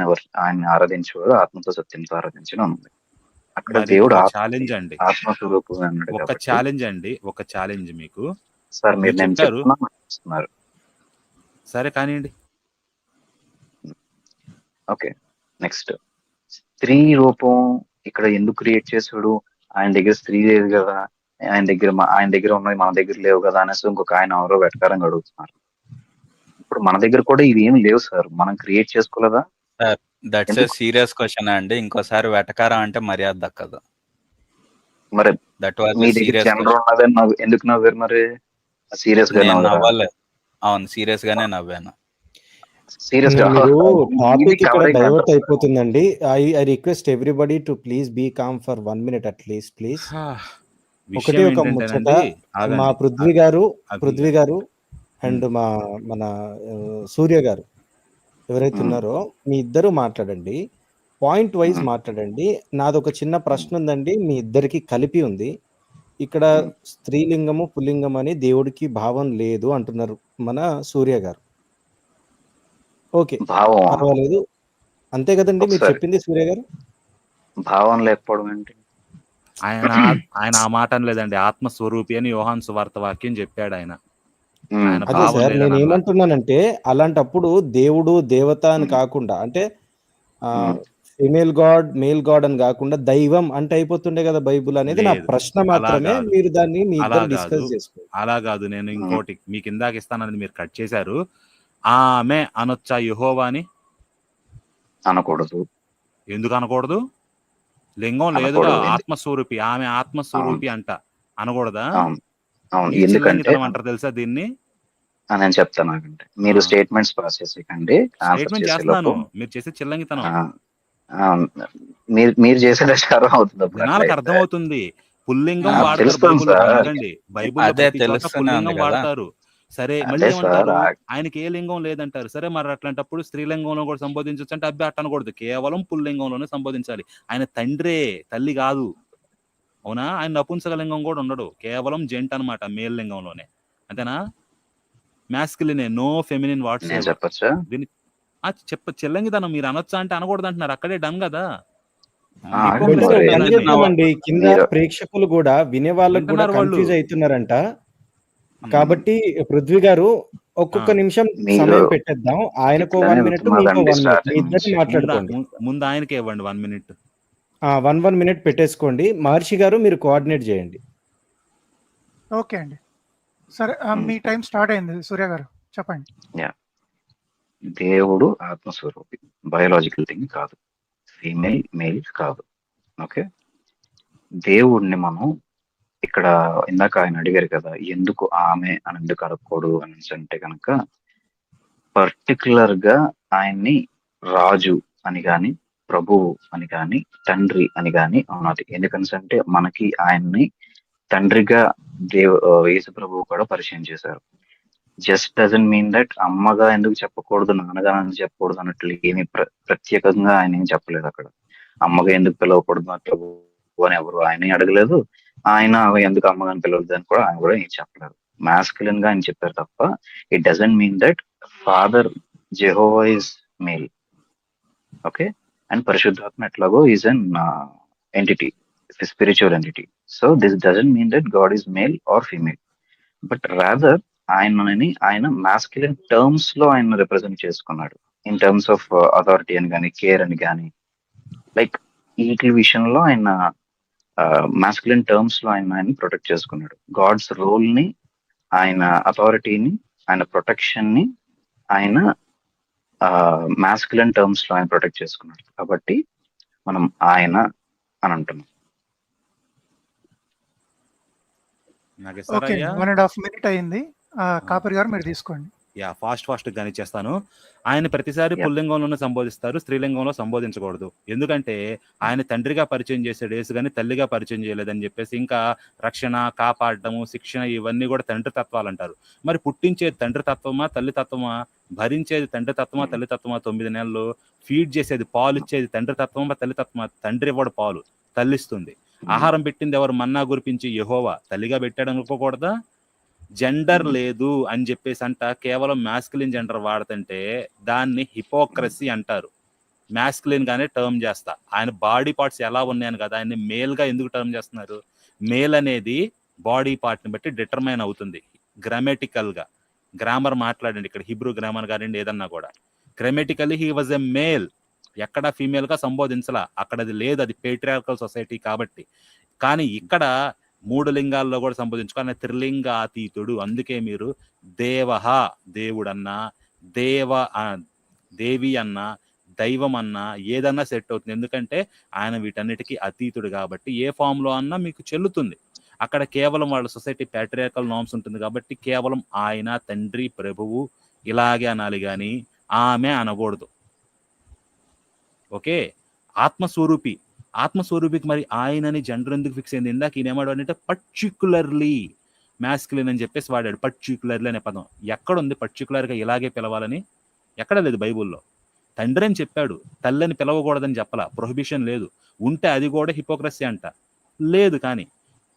ఆయన ఆరాధించేవాడు ఆత్మతో సత్యంతో ఆరాధించడం ఉంది. అక్కడ దేవుడు ఛాలెంజ్ అండి, ఆత్మస్వరూపం అన్నాడు. ఒక ఛాలెంజ్ అండి, ఒక ఛాలెంజ్ మీకు. సార్ మీరు నేను చెప్తున్నారు, సరే కానివ్వండి. Okay, next. స్త్రీ రూపం ఇక్కడ ఎందుకు క్రియేట్ చేసాడు? ఆయన దగ్గర స్త్రీ లేదు కదా, ఆయన దగ్గర ఉన్నాయి మన దగ్గర లేవు కదా అనేసి ఇంకొక ఆయన ఎవరో వెటకారంగా అడుగుతున్నారు. ఇప్పుడు మన దగ్గర కూడా ఇవి ఏమి లేవు సార్, మనం క్రియేట్ చేసుకోలేదా? Sir that's a serious question అండి, ఇంకోసారి వెటకారం అంటే మర్యాద దక్కదు. మరి దట్ వాజ్ మీ దగ్గర జెండర్ ఉన్నదని ఎందుకు నవ్వారు? మరి సీరియస్ గా నవ్వలేదు. అవును, సీరియస్ గానే నవ్వాను. సీరియస్ గా మీరు టాపిక్ ఇక్కడ డైవర్ట్ అయిపోతుందండి. I request everybody to please be calm for 1 minute at least, please. ఒకటే ఒక ముచ్చట, మా పృథ్వీ గారు అండ్ మన సూర్య గారు ఎవరైతే ఉన్నారో, మీ ఇద్దరు మాట్లాడండి, పాయింట్ వైజ్ మాట్లాడండి. నాదొక చిన్న ప్రశ్న ఉందండి, మీ ఇద్దరికి కలిపి ఉంది. ఇక్కడ స్త్రీలింగము పుల్లింగం అని దేవుడికి భావం లేదు అంటున్నారు మన సూర్య గారు. ఓకే, పర్వాలేదు, అంతే కదండి మీరు చెప్పింది సూర్య గారు? భావం లేకపోవడం ఏంటి? ఆయన ఆ మాట అనలేదండి, ఆత్మస్వరూపి అని యోహాను సువార్త వాక్యం చెప్పాడు ఆయన. అదే సార్, నేను ఏమంటున్నానంటే, అలాంటప్పుడు దేవుడు దేవత అని కాకుండా, అంటే ఫీమేల్ గాడ్ మేల్ గాడ్ అని కాకుండా దైవం అంటే అయిపోతుండే కదా బైబుల్ అనేది నా ప్రశ్న మాత్రమే. మీరు దాన్ని మీ ఇద్దరు డిస్కస్ చేసుకోండి. అలా కాదు, నేను ఇంకోటి మీకు ఇందాక ఇస్తానని మీరు కట్ చేశారు. ఆమె అనొచ్చా యెహోవాని? అనకూడదు. ఎందుకు అనకూడదు? లింగం లేదుగా, అనకూడదు. ఆత్మస్వరూపి. ఆమె ఆత్మస్వరూపి అంట. అనకూడదా? అవును. అవును. ఈ ఎందుకంటే చిల్లంగితనం అంటారు తెలుసా దీన్ని? నేను చెప్తాను ఆగండి. మీరు స్టేట్మెంట్స్ పాస్ చేసేకండి. ఆన్సర్ స్టేట్మెంట్ చేసేలోపు చేస్తున్నాను. మీరు చేసే చిల్లంగితనం మీరు చేసేది అర్థం అవుతుంది అప్పుడు జనాలకు అట్లయితే. అర్థమవుతుంది. పుల్లింగం వాడతారు తెలుస్తుంది బైబుల్లో. సార్. వినండి, బైబుల్లో అదే ప్రతి చోట తెలుస్తూనే పుల్లింగం ఉంది కదా. వాడతారు. సరే, మళ్ళీ అదే సార్. ఏమంటారు? ఆయనకి ఏ లింగం లేదంటారు. సరే, మరి అట్లాంటప్పుడు స్త్రీలింగంలో కూడా సంబోధించవచ్చు అంటే అబ్బే అట్టనకూడదు. కేవలం పుల్లింగంలోనే సంబోధించాలి. ఆయన తండ్రే, తల్లి కాదు. అవునా? ఆయన నపుంసకలింగం కూడా ఉండడు. కేవలం జెంట్ అనమాట, మేల్ లింగంలోనే. అంతేనా? మ్యాస్కులినే, నో ఫెమినిన్ వాట్స్ నేను ఎవర్. చెప్పచ్చా? దీన్ని చిల్లంగితనం మీరు అనొచ్చా అంటే అనకూడదు అంటున్నారు. అక్కడే డన్ కదా. ఆగండి బ్రదర్ మరి. పని చేద్దామండి. కింద మీరు ప్రేక్షకులు కూడా వినే వాళ్ళకి కూడా వింటున్నారు వాళ్ళు. కన్ఫ్యూజ్ అవుతున్నారంట. కాబట్టి పృథ్వీ గారు ఒక్కొక్క నిమిషం మీరు సమయం పెట్టేద్దాం. ఆయనకో ఇట్లనే 1 మినిట్, మీకో అవుతున్నదండి 1 మినిట్. మీ స్టార్టింగ్ ఇద్దరిని నుంచి. మాట్లాడుకోండి. ముందు ఆయనకే ఇవ్వండి 1 మినిట్. 1 మినిట్ పెట్టేసుకోండి. మహర్షి గారు మీరు కోఆర్డినేట్ చేయండి. ఓకే అండి. సరే, మీ టైం స్టార్ట్ అయింది సూర్య గారు, చెప్పండి. దేవుడు ఆత్మస్వరూపి, బయోలాజికల్ థింగ్ కాదు. ఫీమేల్ మేల్ కాదు. ఓకే. దేవుడిని మనం ఇక్కడ ఇందాక ఆయన అడిగారు కదా, ఎందుకు ఆమె అని ఎందుకు అడగకూడదు అని అంటే కనుక, పర్టికులర్ గా ఆయన్ని రాజు అని గాని, ప్రభువు అని గాని, తండ్రి అని గాని అన్నది. ఎందుకంటే మనకి ఆయన్ని తండ్రిగా యేసు ప్రభువు కూడా పరిచయం చేశారు. జస్ట్ డజంట్ మీన్ దట్ అమ్మగా ఎందుకు చెప్పకూడదు, నాన్నగా ఎందుకు చెప్పకూడదు అన్నట్లు ఏమి ప్రత్యేకంగా ఆయన ఏం చెప్పలేదు అక్కడ. అమ్మగా ఎందుకు పిలవకూడదు ప్రభు అని ఎవరు ఆయన అడగలేదు. ఆయన ఎందుకు అమ్మగా పిలవలేదు అని కూడా ఆయన కూడా ఏం చెప్పలేదు. మాస్కులిన్ గా ఆయన చెప్పారు తప్ప, it doesn't mean that father Jehovah is male. Okay. And పరిశుద్ధాత్మ ఎట్లాగో is an entity, spiritual entity. So this doesn't mean that God is male or female, but rather ఆయన మాస్కులిన్ టర్మ్స్ లో ఆయన రిప్రజెంట్ చేసుకున్నాడు. ఇన్ టర్మ్స్ ఆఫ్ అథారిటీ అని కానీ, care అని కానీ, లైక్ వీటి విషయంలో ఆయన మాస్కులిన్ టర్మ్స్ లో ఆయన ప్రొటెక్ట్ చేసుకున్నాడు. గాడ్స్ రోల్ ని, ఆయన అథారిటీని, ఆయన ప్రొటెక్షన్ ని ఆయన మాస్కులిన్ టర్మ్స్ లో ఆయన ప్రొటెక్ట్ చేసుకున్నాడు. కాబట్టి మనం ఆయన అని అంటున్నాం. ఓకే, 1.5 మినిట్ అయింది. కాపరి గారు మీరు తీసుకోండి. ఫాస్ట్ గానే చేస్తాను. ఆయన ప్రతిసారి పుల్లింగంలోనే సంబోధిస్తారు, స్త్రీలింగంలో సంబోధించకూడదు. ఎందుకంటే ఆయన తండ్రిగా పరిచయం చేసాడు యేసు గాని తల్లిగా పరిచయం చేయలేదని చెప్పేసి, ఇంకా రక్షణ, కాపాడటము, శిక్షణ ఇవన్నీ కూడా తండ్రి తత్వాలు అంటారు. మరి పుట్టించేది తండ్రి తత్వమా, తల్లి తత్వమా? భరించేది తండ్రి తత్వమా, తల్లి తత్వమా? 9 నెలలు ఫీడ్ చేసేది, పాలు ఇచ్చేది తండ్రి తత్వమా, తల్లి తత్వమా? తండ్రి ఇవ్వడు పాలు, తల్లిస్తుంది. ఆహారం పెట్టింది ఎవరు? మన్నా గురిపించి యెహోవా. తల్లిగా పెట్టాడు అనుకోకూడదా? జెండర్ లేదు అని చెప్పేసి అంట కేవలం మ్యాస్కులిన్ జెండర్ వాడుతుంటే దాన్ని హిపోక్రసీ అంటారు. మ్యాస్కులిన్ గానే టర్మ్ చేస్తా. ఆయన బాడీ పార్ట్స్ ఎలా ఉన్నాయని కదా ఆయన్ని మేల్ గా ఎందుకు టర్మ్ చేస్తున్నారు? మేల్ అనేది బాడీ పార్ట్ ని బట్టి డిటర్మైన్ అవుతుంది గ్రామటికల్ గా. గ్రామర్ మాట్లాడండి, ఇక్కడ హిబ్రూ గ్రామర్ కానివ్వండి, ఏదన్నా కూడా grammatically he was a male. ఎక్కడ ఫీమేల్ గా సంబోధించలా, అక్కడ అది లేదు, అది పేట్రియార్కల్ సొసైటీ కాబట్టి. కానీ ఇక్కడ 3 లింగాల్లో కూడా సంబోధించుకోవాలి. త్రిలింగ అతీతుడు. అందుకే మీరు దేవహ దేవుడన్నా, దేవి అన్నా, దైవం అన్నా ఏదన్నా సెట్ అవుతుంది. ఎందుకంటే ఆయన వీటన్నిటికీ అతీతుడు కాబట్టి ఏ ఫామ్ లో అన్నా మీకు చెల్లుతుంది. అక్కడ కేవలం వాళ్ళ సొసైటీ ప్యాట్రియార్కల్ నార్మ్స్ ఉంటుంది కాబట్టి కేవలం ఆయన, తండ్రి, ప్రభువు ఇలాగే అనాలి కానీ ఆమె అనకూడదు. ఓకే. ఆత్మస్వరూపికి మరి ఆయనని జెండర్ ఎందుకు ఫిక్స్ అయింది? ఇందాక ఈయన ఏమాడు అంటే పర్టిక్యులర్లీ మ్యాస్కులిన్ అని చెప్పేసి వాడాడు. పర్టిక్యులర్లీ అనే పదం ఎక్కడుంది? పర్టిక్యులర్గా ఇలాగే పిలవాలని ఎక్కడ లేదు బైబుల్లో. తండ్రి అని చెప్పాడు, తల్లిని పిలవకూడదని చెప్పలా, ప్రొహిబిషన్ లేదు. ఉంటే అది కూడా హిపోక్రసీ అంట లేదు. కానీ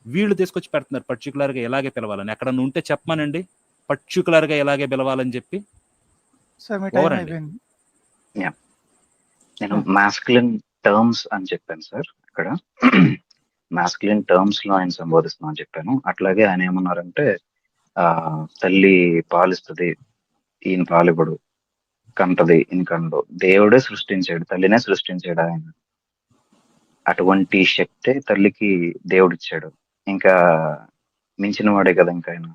వీళ్ళు తీసుకొచ్చి పెడుతున్నారు పర్టిక్యులర్గా ఇలాగే పిలవాలని. ఎక్కడన్నా ఉంటే చెప్పమనండి పర్టిక్యులర్గా ఇలాగే పిలవాలని చెప్పి. నేను మాస్కులిన్ టర్మ్స్ అని చెప్పాను సార్. ఇక్కడ మాస్కులిన్ టర్మ్స్ లో ఆయన సంబోధిస్తున్నా అని చెప్పాను. అట్లాగే ఆయన ఏమన్నారంటే తల్లి పాలిస్తుంది, ఈయన పాలివ్వడు, కంటది, ఈయన కండు. దేవుడే సృష్టించాడు, తల్లినే సృష్టించాడు ఆయన. అటువంటి శక్తే తల్లికి దేవుడిచ్చాడు. ఇంకా మించిన వాడే కదా ఇంకా ఆయన.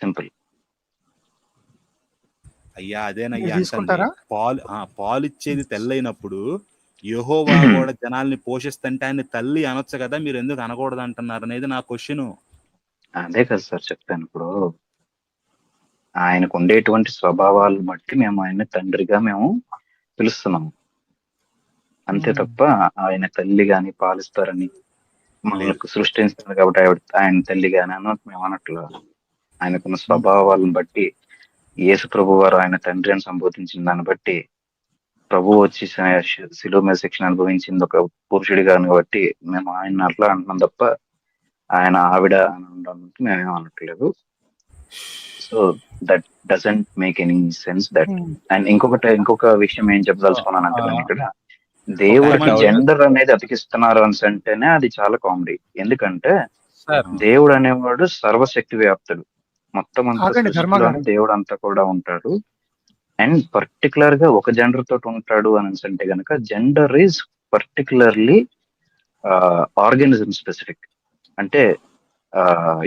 సింపుల్. అయ్యా అదేనయ్యా మీరు అంటుంది. తీసుకుంటారా? పాలిచ్చేది తెల్లైనప్పుడు యెహోవా కూడా జనాల్ని పోషిస్తుంటే ఆయన తల్లి అనొచ్చు కదా, మీరు ఎందుకు అనకూడదు అంటున్నారు అనేది నా క్వశ్చన్. అదే కదా సార్ చెప్పాను. ఇప్పుడు ఆయనకు ఉండేటువంటి స్వభావాలను బట్టి మేము ఆయన్ని తండ్రిగా మేము పిలుస్తున్నాము. అంతే తప్ప ఆయన తల్లి గాని పాలిస్తారని మనకు సృష్టించారు కాబట్టి ఆయన తల్లి గాని అన్నట్టు మేము అనట్లు. ఆయనకున్న స్వభావాలను బట్టి యేసు ప్రభు వారు ఆయన తండ్రి అని సంబోధించిన దాన్ని బట్టి ప్రభు వచ్చి శిలువ మీద శిక్షణ అనుభవించింది ఒక పురుషుడిగా బట్టి మేము ఆయన అట్లా అంటున్నాం తప్ప ఆయన ఆవిడ అని అనడానికి మేమేం అనట్లేదు. So that doesn't make any sense that. And ఇంకొక విషయం ఏం చెప్పదలుచుకున్నానంటే నేను ఇక్కడ దేవుడికి జెండర్ అనేది అతికిస్తున్నారు అని అంటేనే అది చాలా కామెడీ. ఎందుకంటే దేవుడు అనేవాడు సర్వశక్తి వ్యాప్తుడు, మొత్తం అంతా సృష్టిలోనే దేవుడు అంతా కూడా ఉంటాడు. అండ్ పర్టికులర్ గా ఒక జెండర్ తోటి ఉంటాడు అని అంటే గనక gender is particularly organism specific. అంటే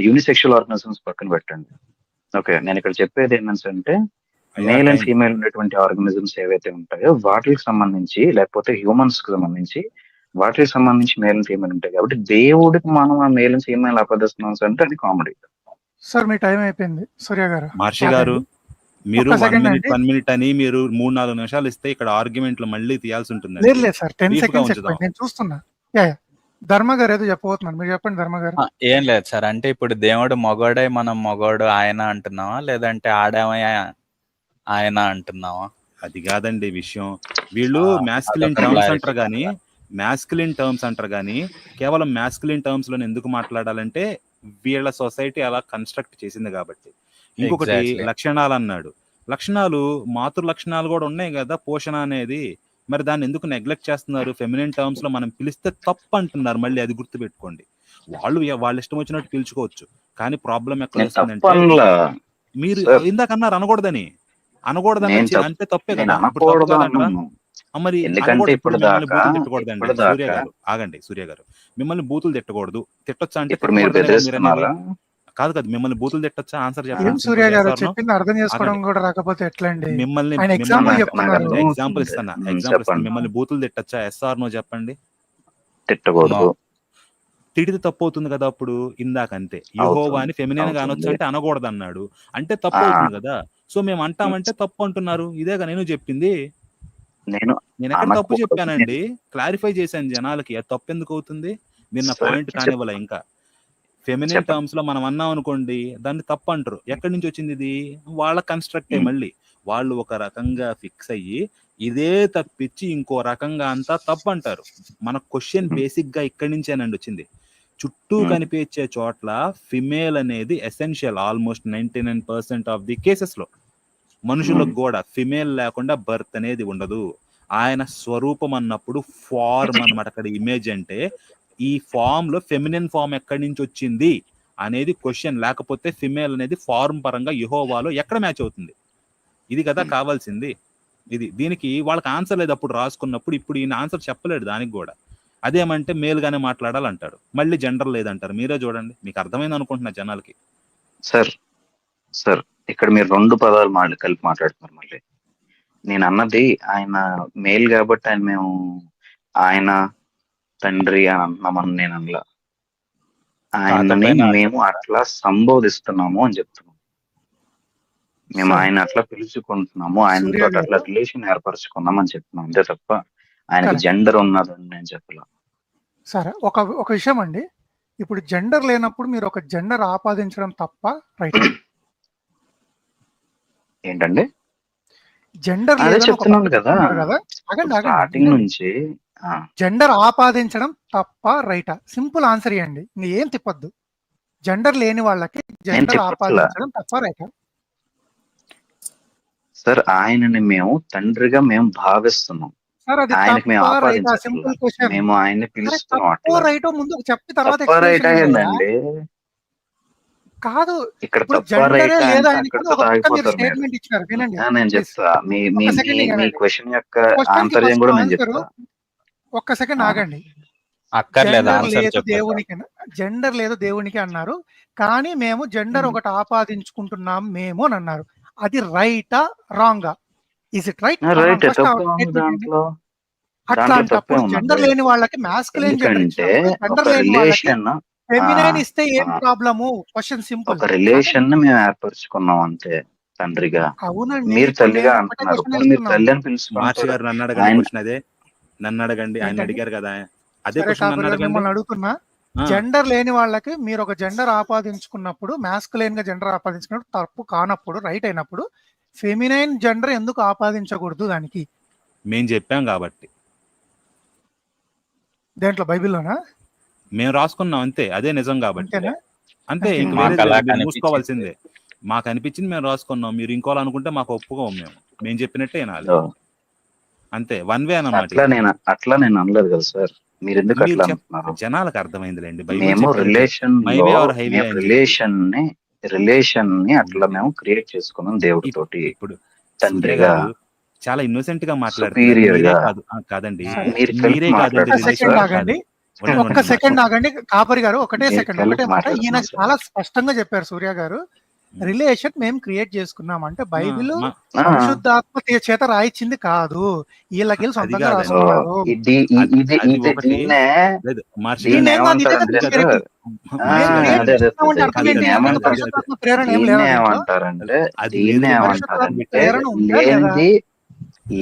యూనిసెక్షువల్ ఆర్గానిజమ్స్ పక్కన పెట్టండి. ఓకే, నేను ఇక్కడ చెప్పేది ఏంటంటే మేల్ అండ్ ఫీమేల్ ఉన్నటువంటి ఆర్గానిజమ్స్ ఏవైతే ఉంటాయో వాటికి సంబంధించి, లేకపోతే హ్యూమన్స్ కి సంబంధించి వాటికి సంబంధించి మేల్ అండ్ ఫీమేల్ ఉంటాయి. కాబట్టి దేవుడికి మనం ఆ మేల్ అండ్ ఫీమేల్ అపదస్తున్నాం అంటే అది కామెడీ. సార్ మీ టైం అయిపోయింది సూర్య గారు. మహర్షి గారు మీరు 1 మినిట్ అని మీరు 3-4 నిమిషాలు ఇస్తే ఇక్కడ ఆర్గ్యుమెంట్లు మళ్ళీ తీయాల్సి ఉంటుంది. లేదు సార్ 10 సెకండ్స్ నేను చూస్తున్నా. ధర్మ గారు ఏదో చెప్పబోతున్నారు, మీరు చెప్పండి ధర్మ గారు. ఏం లేదు సార్, అంటే ఇప్పుడు దేవుడు మగోడే మనం మగోడు ఆయన అంటున్నావా, లేదంటే ఆడేమయ్య ఆయన అంటున్నావా? అది కాదండి విషయం. వీళ్ళు మ్యాస్కులిన్ టర్మ్స్ అంటారు కానీ కేవలం మ్యాస్కులిన్ టర్మ్స్ లో ఎందుకు మాట్లాడాలంటే వీళ్ళ సొసైటీ అలా కన్స్ట్రక్ట్ చేసింది కాబట్టి. ఇంకొకటి లక్షణాలు అన్నాడు. లక్షణాలు మాతృ లక్షణాలు కూడా ఉన్నాయి కదా, పోషణ అనేది. మరి దాన్ని ఎందుకు నెగ్లెక్ట్ చేస్తున్నారు? ఫెమినిన్ టర్మ్స్ లో మనం పిలిస్తే తప్పు అంటున్నారు. మళ్ళీ అది గుర్తు పెట్టుకోండి. వాళ్ళ ఇష్టం వచ్చినట్టు పిలుచుకోవచ్చు, కానీ ప్రాబ్లం ఎక్కడ వస్తుందంటే మీరు ఇందాక అన్నారు అనకూడదని అంటే తప్పే కదా. మరి బూతులు తిట్టకూడదండి సూర్య గారు. ఆగండి సూర్య గారు, మిమ్మల్ని బూతులు తిట్టకూడదు. తిట్టొచ్చా అంటే కాదు కదా, మిమ్మల్ని బూతులు తిట్టొచ్చా? ఆన్సర్ చెప్పండి సూర్య గారు. చెప్పింది అర్థం చేసుకోవడం కూడా రాకపోతే ఎట్లా అండి? మిమ్మల్ని ఎగ్జాంపుల్ ఇస్తాను. మిమ్మల్ని బూతులు తిట్టొచ్చా? ఎస్ఆర్ నో చెప్పండి. తిట్టకూడదు. తిడితే తప్పు అవుతుంది కదా. అప్పుడు ఇందాక అంతే యెహోవా అని ఫెమినిన్ గా అనొచ్చు అంటే అనకూడదు అన్నాడు, అంటే తప్పు అవుతుంది కదా. సో మేము అంటామంటే తప్పు అంటున్నారు. ఇదేగా నేను చెప్పింది. నేను ఎక్కడ తప్పు చెప్పానండి? క్లారిఫై చేశాను జనాలకి. అది తప్పు ఎందుకు అవుతుంది? మీరు నా పాయింట్ కానివ్వాల. ఇంకా ఫెమినిన్ టర్మ్స్ లో మనం అన్నాం అనుకోండి, దాన్ని తప్పు అంటారు. ఎక్కడి నుంచి వచ్చింది ఇది? వాళ్ళ కన్స్ట్రక్టే. మళ్ళీ వాళ్ళు ఒక రకంగా ఫిక్స్ అయ్యి ఇదే తప్పిచ్చి ఇంకో రకంగా అంతా తప్పు అంటారు. మన క్వశ్చన్ బేసిక్ గా ఇక్కడి నుంచేనండి వచ్చింది. చుట్టూ కనిపించే చోట్ల ఫిమేల్ అనేది essential. Almost 99% of the cases లో మనుషులకు కూడా ఫిమేల్ లేకుండా బర్త్ అనేది ఉండదు. ఆయన స్వరూపం అన్నప్పుడు ఫార్మ్ అన్నమాట. అక్కడ ఇమేజ్ అంటే ఈ ఫామ్ లో ఫెమినిన్ ఫామ్ ఎక్కడి నుంచి వచ్చింది అనేది క్వశ్చన్. లేకపోతే ఫిమేల్ అనేది ఫార్మ్ పరంగా యెహోవాలో ఎక్కడ మ్యాచ్ అవుతుంది? ఇది కదా కావాల్సింది. దీనికి వాళ్ళకి ఆన్సర్ లేదు అప్పుడు రాసుకున్నప్పుడు. ఇప్పుడు ఈయన ఆన్సర్ చెప్పలేడు దానికి కూడా. అదేమంటే మేల్ గానే మాట్లాడాలంటాడు, మళ్ళీ జెండర్ లేదంటారు. మీరే చూడండి, మీకు అర్థమైంది అనుకుంటున్నా జనాలకి. సార్ ఇక్కడ మీరు 2 పదాలు కలిపి మాట్లాడుతున్నారు. మళ్ళీ నేను అన్నది ఆయన మేల్ కాబట్టి ఆయన తండ్రి అని అంటున్నామని నేను అనలా. ఆయనని మేము అట్లా సంబోధిస్తున్నాము అని చెప్తున్నాము. మేము ఆయన అట్లా పిలుచుకుంటున్నాము, ఆయనతో అట్లా రిలేషన్ ఏర్పరచుకున్నాం అని చెప్తున్నాం. అంతే తప్ప ఆయనకి జెండర్ ఉన్నదని నేను చెప్పలా. సరే, ఒక విషయం అండి. ఇప్పుడు జెండర్ లేనప్పుడు మీరు ఒక జెండర్ ఆపాదించడం తప్ప రైట్? ఏంటండి? జెండర్ చెప్తున్నాను కదా స్టార్టింగ్ నుంచి. జెండర్ ఆపాదించడం తప్ప రైటా? సింపుల్ ఆన్సర్ ఇవ్వండి, ఏం తిప్పద్దు. జెండర్ లేని వాళ్ళకి జెండర్ ఆపాదించడం తప్ప రైటా? సార్ ఆయనని మేము తండ్రిగా మేము భావిస్తున్నాం. ఆయనకి మేము ఆపాదించాలి, మేము ఆయన్ని పిలుస్తున్నాం. అట్లా కాదు, ఇక్కడ తప్ప రైట్ నేను చెప్తా. మీ క్వశ్చన్ యొక్క ఆంతర్యం కూడా నేను చెప్తా. ఒక్క సెకండ్ ఆగండి. జెండర్ లేదు దేవునికి అన్నారు, కానీ మేము జెండర్ ఒకటి ఆపాదించుకుంటున్నాం మేము అని అన్నారు. అది రైటా రాంగా? Is it right? Right, first తప్పే ఉంది దాంట్లో. దాంట్లో అట్లాంటప్పుడు తప్పే జెండర్ ఉన్నది. లేని వాళ్ళకి మాస్కులైన్ జెండర్ ఎందుకంటే ఇచ్చినప్పుడు ఒక జెండర్ లేని వాళ్ళకి రిలేషన్ ఫెమినైన్ ఇస్తే ఏం ప్రాబ్లము? Question simple. ఒక రిలేషన్ ని మేము ఏర్పరచుకున్నాం అంతే తండ్రిగా. అవునండి, మీరు ఇప్పుడు తల్లిగా నేను ఒకటే అంటున్నారు, క్వశ్చన్ పోనీ మీరు తల్లి వేస్తున్నాను. అని మహర్షి పిలుచుకుంటారు. గారు నన్ను అడగండి ఆయన క్వశ్చన్ అదే. నన్ను అడగండి, ఆయన ఏంటండి? అడిగారు కదా, అదే సరే క్వశ్చన్ నన్ను కాపర్ గారు, అడగండి. మిమ్మల్ని అడుగుతున్నా, జెండర్ లేని వాళ్ళకి మీరు ఒక జెండర్ ఆపాదించుకున్నప్పుడు, మాస్కులైన్ గా జెండర్ ఆపాదించుకున్నప్పుడు తప్పు కానప్పుడు, రైట్ అయినప్పుడు ఫెమినైన్ జెండర్ ఎందుకు ఆపాదించకూడదు దానికి? మేము చెప్పాం కాబట్టి, దేంట్లో, బైబిల్లోనా? మేము రాసుకున్నాం అంతే, అదే నిజం కాబట్టి అంతేనా? అంతే. ఇంక మాకు వేరేది అలా లేదు, మీరు కనిపించింది. మూసుకోవాల్సిందే. మాకు అనిపించింది మేము రాసుకున్నాం, మీరు ఇంకోలా అనుకుంటే మాకు ఒప్పుకోము. మేము చెప్పినట్టే వినాలి అంతే. వన్ వే అన్నమాట. అట్లా నేను అనలేదు కదా సార్, మీరు ఎందుకు మీరు అట్లా అంటున్నారు? జనాలకు అర్థమైందిలేండి. మేము రిలేషన్ రిలేషన్ ని అట్లా మేము క్రియేట్ చేసుకున్నాం దేవుడితోటి. ఇప్పుడు తండ్రిగా చాలా ఇన్నోసెంట్ గా superior గా. కాదండి, మీరు మీరే కాదండి ఒక్క సెకండ్ ఆగండి, ఒక్క సెకండ్ ఆగండి కాపరి గారు, ఒకటే మీరు సెకండ్, కలిపి ఒకటే మాట. ఈయన మాట్లాడుతున్నారు సార్. చాలా స్పష్టంగా చెప్పారు సూర్య గారు. రిలేషన్ మేము క్రియేట్ చేసుకున్నాం అంటే బైబిల్ పరిశుద్ధాత్మ చేత రాయించింది కాదు, వీళ్ళకి సొంతంగా కాదండి. రాసుకున్నారు. దీన్నే ఏమంటారంటే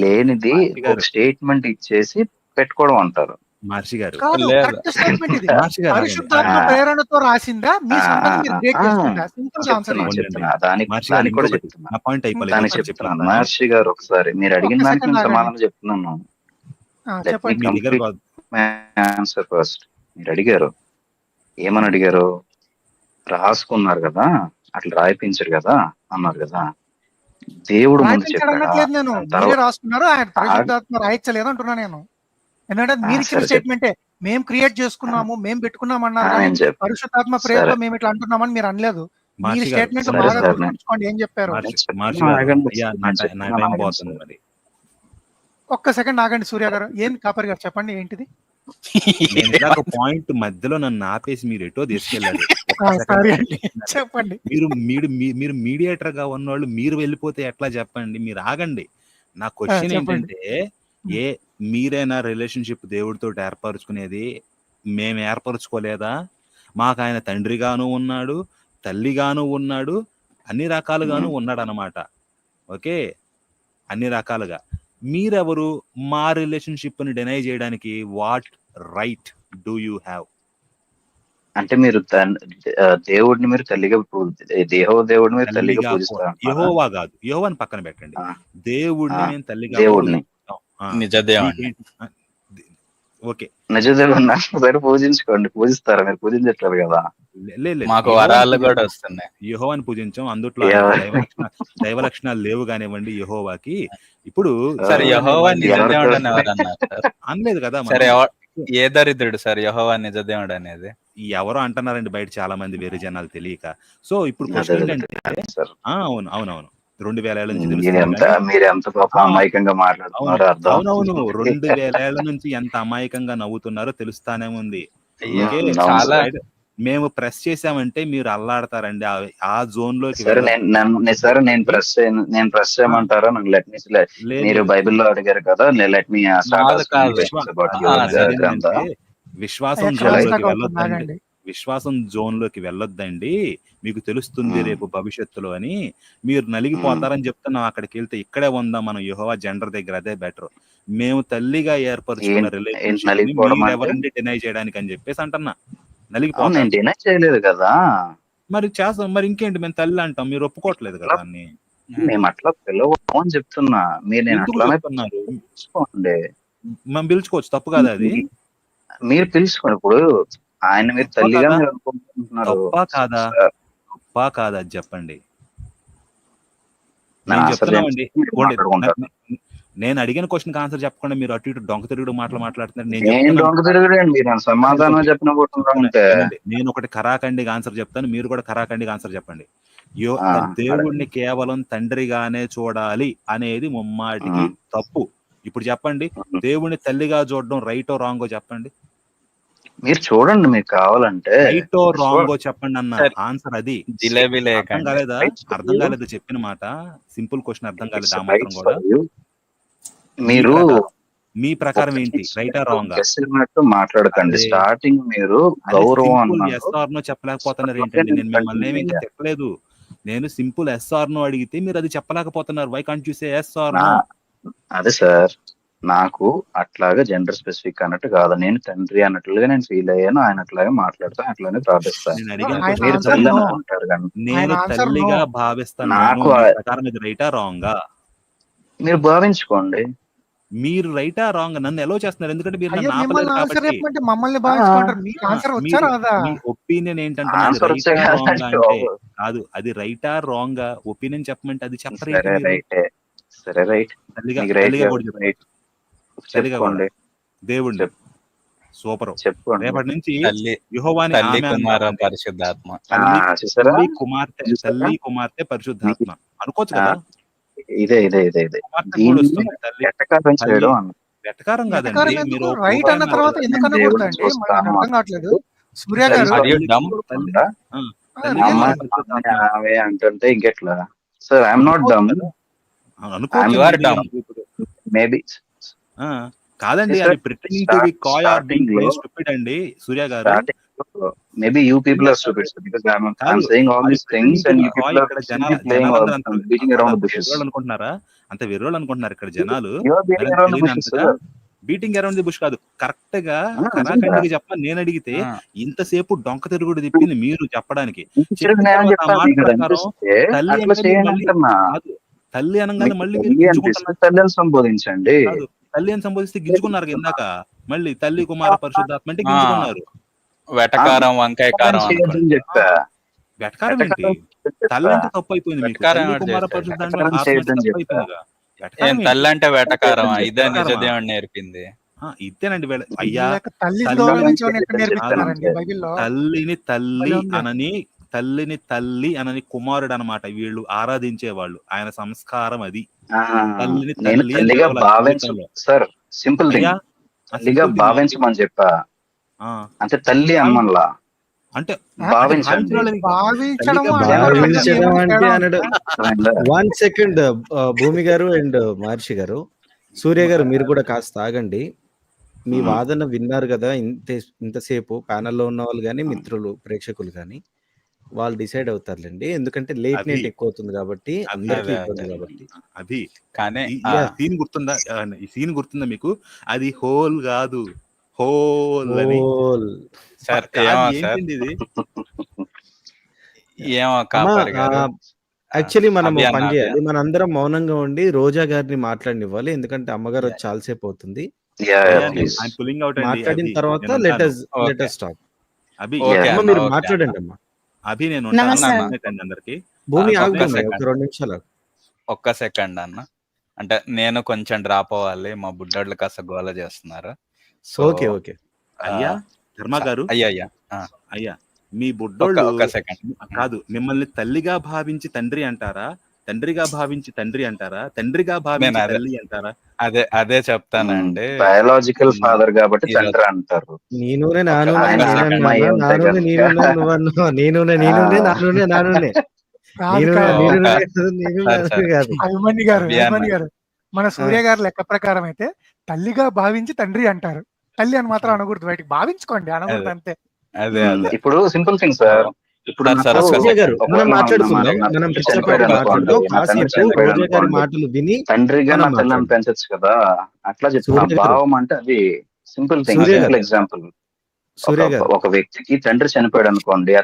లేనిది ఒక స్టేట్మెంట్ ఇచ్చేసి పెట్టుకోవడం అంటారు. మహర్షి గారు, కాదు, కరెక్ట్ స్టేట్మెంట్ ఇది. పరిశుద్ధాత్మ ప్రేరణతో రాసిందా, మీ సొంతంగా మీరు క్రియేట్ చేసుకుందా? సింపుల్ గా ఆన్సర్ చెప్తున్నా, దానికి కూడా చెప్తున్నా. నా పాయింట్ దానికి చెప్తున్నాను మహర్షి గారు, ఒకసారి మీరు అడిగిన దానికి నేను సమాధానం చెప్తున్నాను. Answer first. మీరు అడిగారు, ఏమని అడిగారు? రాసుకున్నారు కదా, అట్లా రాయిపించారు కదా అన్నారు కదా. దేవుడు ముందు అనట్లేదు నేను, మీరే రాసుకున్నారు, ఆయన పరిశుద్ధాత్మ రాయించలేదు అంటున్నా నేను. ఎందుకంటే మీరు ఇచ్చిన స్టేట్మెంటే మేము క్రియేట్ చేసుకున్నాము, మేము పెట్టుకున్నాం అన్నారు, పరిశుద్ధాత్మ ప్రేమతో మేము ఇట్లా అంటున్నామని మీరు అనలేదు. మీరు స్టేట్మెంట్ బాగా గుర్తుంచుకోండి ఏం చెప్పారు. ఒక్క సెకండ్ ఆగండి సూర్య గారు. ఏం కాపరి గారు చెప్పండి, ఏంటిది? పాయింట్ మధ్యలో నన్ను ఆపేసి మీరు ఎటో తీసుకెళ్ళారు. చెప్పండి. మీరు మీడియేటర్ గా ఉన్నవాళ్ళు మీరు వెళ్ళిపోతే ఎట్లా చెప్పండి? మీరు ఆగండి. నా క్వశ్చన్ ఏంటంటే, మీరైనా రిలేషన్షిప్ దేవుడితో ఏర్పరచుకునేది, మేము ఏర్పరచుకోలేదా? మాకు ఆయన తండ్రిగాను ఉన్నాడు, తల్లిగాను ఉన్నాడు, అన్ని రకాలుగాను ఉన్నాడు అన్నమాట. ఓకే, అన్ని రకాలుగా. మీరెవరు మా రిలేషన్షిప్ ని డినై చేయడానికి? What right do you have? అంటే మీరు దేవుడిని మీరు తల్లిగా దేవుడిని మీరు తల్లిగా పూజిస్తారు. యెహోవా కాదు, యెహోవాని పక్కన పెట్టండి. దేవుడిని మేము తల్లిగా దేవుడిని ఓకే, నిజదేవుడిని సరే పూజించుకోండి. పూజిస్తారా? మీరు పూజించట్లేదు కదా. మాకు వరాలు కూడా వస్తున్నాయి. యెహోవాని పూజించాం, అందుట్లో దైవ లక్షణాలు లేవు కానివ్వండి యెహోవాకి. ఇప్పుడు సరే, యెహోవా నిజదేవుడు అని ఎవరు అన్నారు? అనలేదు కదా. సరే, ఏ దరిద్రుడు సార్ యెహోవా నిజదేవుడు అనేది? ఎవరో అంటున్నారండి బయట చాలా మంది, వేరే జనాలు తెలియక. సో ఇప్పుడు క్వశ్చన్ ఏంటంటే, అవునవును 2000 ఏళ్ల నుంచి మీరు ఎంత అమాయకంగా మాట్లాడుతున్నారో అర్థం. అవునవును 2000 ఏళ్ల నుంచి ఎంత అమాయకంగా నవ్వుతున్నారో తెలుస్తానే ఉంది. చాలా మేము ప్రెస్ చేసామంటే మీరు అల్లాడతారండి ఆ జోన్ లోకి. నేను ప్రెస్ చేయమంటారా? మీరు బైబిల్లో అడిగారు కదా, లెట్ మీ విశ్వాసం జోన్లోకి వెళ్ళొద్దండి, విశ్వాసం జోన్లోకి వెళ్ళొద్దండి, మీకు తెలుస్తుంది రేపు భవిష్యత్తులో అని. మీరు నలిగిపోతారని చెప్తున్నాం. అక్కడికి వెళ్తే ఇక్కడే ఉందాం మనం యెహోవా జెండర్ దగ్గర, అదే బెటర్. మేము తల్లిగా ఏర్పరచుకున్న రిలేషన్షిప్ ఎవరండి డినై చేయడానికి అని చెప్పేసి అంటున్నా. నలిగిపోతాం. డినై చేయలేదు కదా, మరి చేస్తాం. మరి ఇంకేంటి, మేము తల్లి అంటాం, మీరు ఒప్పుకోవట్లేదు కదా దాన్ని. మేము అట్లా పిలవము అని చెప్తున్నా. మీరు మనం పిలుచుకోవచ్చు, తప్పు కదా అది. మీరు పిలుచుకోండి. ఇప్పుడు ఆయన మీరు తల్లిగా మీరు అనుకుంటున్నారు, తప్పా కాదా అది చెప్పండి. నేను అడిగిన క్వశ్చన్ ఆన్సర్ చెప్పకుండా మీరు అటు ఇటు డొంక తిరుగుడు మాట్లాడుతున్నారు. సమాధానం చెప్పిన నేను ఒకటి ఖరాఖండిగా ఆన్సర్ చెప్తాను, మీరు కూడా ఖరాఖండిగా ఆన్సర్ చెప్పండి. దేవుడిని కేవలం తండ్రిగానే చూడాలి అనేది ముమ్మాటికి తప్పు. ఇప్పుడు చెప్పండి, దేవుడిని తల్లిగా చూడడం రైటో రాంగో చెప్పండి. మీరు చూడండి, మీకు కావాలంటే రైటో రాంగో చెప్పండి అన్న సరే. ఆన్సర్ అది. జిలేబీ అర్థం లేకండి. కాలేదా? అర్థం కాలేదు చెప్పిన మాట. సింపుల్ క్వశ్చన్ అర్థం కాలేదు ఆ మాత్రం కూడా. మీరు మీ ప్రకారం ఏంటి? రైటా రాంగా? మాట్లాడకండి. అదే. స్టార్టింగ్ మీరు గౌరవం అన్నారు. ఎస్ ఆర్ నో చెప్పలేకపోతున్నారు ఏంటండి? నేను మిమ్మల్ని ఏమి ఇంకా చెప్పలేదు. నేను సింపుల్ ఎస్ ఆర్ నో అడిగితే మీరు అది చెప్పలేకపోతున్నారు. Why can't you say yes or no? అదే సార్, నాకు అట్లాగా జెండర్ స్పెసిఫిక్ అన్నట్టు కాదు. నేను తండ్రి అన్నట్లుగా నేను ఫీల్ అయ్యాను. ఆయన అట్లాగే మాట్లాడతాను, అట్లానే ప్రార్థిస్తాను. నేను అడిగిన ఆయన question మీరు answer తల్లి no. అనుకుంటారు కానీ నేను ఆయన answer తల్లిగా no. భావిస్తాను. నాకు మీ ప్రకారం ఇది రైటా రాంగా? మీరు భావించుకోండి. మీరు రైటా రాంగ్ నన్ను ఎలా చేస్తున్నారు? ఎందుకంటే మీరు అయ్యో నన్ను మిమ్మల్ని ఆపలేరు ఆన్సర్ కాబట్టి. చెప్పమంటే మమ్మల్ని భావించుకుంటారు. మీకు ఆన్సర్ వచ్చా రాదా? మీ ఒపీనియన్ ఏంటంటే ఆన్సర్ వచ్చే రైటా రాంగ్ కాదండి అంటే బాబు. కాదు, అది రైటా రాంగ్ ఒపీనియన్ చెప్పమంటే అది చెప్పరు. సరే రైటే, సరే రైట్. తల్లిగా మీకు రైట్ తల్లిగా కూడా చెప్పు. రైట్ తల్లిగా కూడా చెప్పుకోండి, దేవుణ్ణి సూపర్. చెప్పుకోండి. రేపటి నుంచి తల్లి యెహోవాని తల్లి ఆమె కుమార అన్నారంటే పరిశుద్ధాత్మ. చూసారా? తల్లి కుమార్తె పరిశుద్ధాత్మ అనుకోవచ్చు కదా. ఇదే ఇదే ఇదే ఇదే కుమార్తె కూడా దీన్ని వస్తుంది. తల్లి ఎట్టకారం చేయడం అన్న. వెటకారం వెటకారం కాదండి. ఎందుకు? మీరు రైట్ అన్న తర్వాత ఎందుకు అనకూడదండి? మనకు అర్థం కావట్లేదు. సూర్య గారు Are you dumb? తల్లి really? అమ్మాయి ఆమె అంటుంటే ఇంకెట్లా సార్? ఐఎమ్ నాట్ డమ్, అనుకోవచ్చు. You are dumb. మేబీ. కాదండి, Yes, అది sir. Pretending to be coy or being Starting లో- స్టూపిడ్ అండి సూర్య గారు. Maybe you people are stupid because I'm కాదు, సేయింగ్ ఆల్ అది these things and you pretending to be people coy. Are ఇక్కడ playing జనాలందరూ beating around the bushes. వెర్రోళ్ళు అనుకుంటున్నారా? అంత వెర్రోళ్ళు అనుకుంటున్నారు ఇక్కడ జనాలు. You are beating around the bushes. Beating around the bush కాదు, కరెక్ట్ గా నిజంగా. కరాఖండిగా చెప్పని నేను అడిగితే ఆ. ఇంతసేపు డొంక తిరుగుడు తిప్పింది మీరు చెప్పడానికి. నేను తర్వాత ఆ చెప్పాను మాట ఇక్కడ ప్రకారం అనిపిస్తే తల్లి అట్లా అంటే చేయండి మళ్ళీ అంటున్నా. కాదు, తల్లి అనగానే మళ్ళీ మీరు తల్లి అనిపిస్తే గింజుకుంటున్నారు. తల్లిని సంబోధించండి. కాదు, తల్లి అని సంబోధిస్తే గింజుకున్నారు కదా ఇందాక. మళ్ళీ తల్లి కుమార పరిశుద్ధాత్మ అంటే గింజుకున్నారు. వెటకారం వంకాయ కారం చేయొద్దని చెప్పా. వెటకారం ఏంటి? తల్లి అంటే తప్పు అయిపోయింది మీకు. వెటకారం తల్లి ఎవరు కుమార చేశారు? పరిశుద్ధాత్మ వెటకారం ఆత్మ అంటే చేయొద్దని తప్పు అయిపోయిందిగా. ఏం వెటకారం తల్లి అంటే వెటకారం? ఇదే వెటకారమా? నిజదేవుడు నేర్పింది. ఇదేనండి అయ్యా, వీళ్ళకి తల్లిని తల్లి గౌరవించమని ఎక్కడ కాదు. నేర్పిస్తున్నారండి బైబిల్లో? తల్లిని తల్లి భలే ఉంది. అనని కుమారుడు అన్నమాట వీళ్ళు ఆరాధించే వాళ్ళు. ఆయన సంస్కారం అది. తల్లిని నేను తల్లి తల్లిగా అని భావించు జీవితంలో. Sir, simple thing. అయ్యా, ఆ తల్లిగా simple thing భావించమని చెప్పా. ఆ, అంటే తల్లి అమ్మలా అంటే భావించండి. భావించడము తల్లిగా అనడం భావించడం అంటే తేడా అనడు. అర్థమైందా? 1 సెకండ్ భూమి గారు అండ్ మహర్షి గారు, సూర్య గారు మీరు కూడా కాస్త ఆగండి. మీ వాదన విన్నారు కదా ఇంతసేపు ప్యానెల్లో ఉన్న వాళ్ళు కానీ మిత్రులు ప్రేక్షకులు కానీ వాళ్ళు డిసైడ్ అవుతారులేండి. ఎందుకంటే లేట్ నైట్ ఎక్కువ అవుతుంది కాబట్టి అందరికీ ఇబ్బంది కాబట్టి. అది కానీ సీన్ గుర్తుందా? ఈ సీన్ గుర్తుందా మీకు? అది హోల్ కాదు, హోల్ అని. ఓల్. సార్ కాదు, ఏమో సార్ ఏంటండి ఇది? ఏమో కాపరి గారు. యాక్చువల్లీ మనం అభి పని అన్న చేయాలి. మనందరం మౌనంగా ఉండి రోజా గారిని మాట్లాడనివ్వాలి. ఎందుకంటే అమ్మగారు వచ్చి చాలాసేపు అవుతుంది. ప్లీజ్. I'm pulling out అండి. మాట్లాడిన అభి, తర్వాత నేను లెట్ ఉంటాను. us talk. అభి, ఓకే Yeah. అమ్మ అన్న, మీరు ఓకే మాట్లాడండి అన్న. అమ్మా. అభి నేను నమస్తే ఉంటాను. అన్న. Good night అందరికీ. భూమి ఒక్క ఆగుతుంది సెకండ్. ఒక 2 నిమిషాలు ఆగు. ఒక్క సెకండ్ అన్న. అంటే నేను కొంచెం డ్రాప్ అవ్వాలి. మా బుడ్డోళ్ళు కాస్త గోల చేస్తున్నారు. సో ఓకే ఓకే అయ్యా ధర్మ గారు, అయ్యా అయ్యా మీ బుడ్డోళ్ళు ఒక్క సెకండ్. కాదు, మిమ్మల్ని తల్లిగా భావించి తండ్రి అంటారా? తండ్రిగా భావించి తండ్రి అంటారా? తండ్రిగా భావించి నేను అదే- తల్లి అంటారా? అదే చెప్తానండి. బయాలజికల్ ఫాదర్ కాబట్టి ఈరోజు- తండ్రి అంటారు. నీ నూనె నా నూనె ఆయన నేనన్నా, అమ్మాయి నా ఉంటాయి నూనె కనుక. నీ నూనె నువ్వన్నా, నీ నూనె నీ నూనె నా నూనె నా నూనె కాదు నీ నూనె కాదు. నీ ఓ, నూనె కాదు. కాదు, నీ నూనె నా నూనె కాదు. అభి అన్న. అభిమాని గారు మన సూర్య గారి లెక్క ప్రకారం అయితే తల్లిగా భావించి తండ్రి అంటారు. తల్లి అని మాత్రం అనకూడదు, బయటికి భావించుకోండి, అనకూడదు అంతే. అదే ఇప్పుడు సింపుల్ థింగ్ సార్. ఇప్పుడు సార్, నాకు ఒక్క సూర్య గారు ఒకవేళ మనం నా- మాట్లాడుకుందాం. నా- మనం నా పిచ్చపాటి చనిపోయాడు మాట్లాడుదాం. అనుకోండి, నా తండ్రి కాసేపు చనిపోయాడు రోజా గారి అనుకోండి, మాటలు విని తండ్రిగా నా మనం పిల్లల్ని మాట్లాడదాం. పెంచొచ్చు కదా. అట్లా చెప్తున్నా. సూర్య గారు. భావం అంటే అది సింపుల్ థింగ్. సూర్య సింపుల్ గారు. ఎగ్జాంపుల్. సూర్య గారు ఒక వ్యక్తికి తండ్రి చనిపోయాడు అనుకోండి, ఆ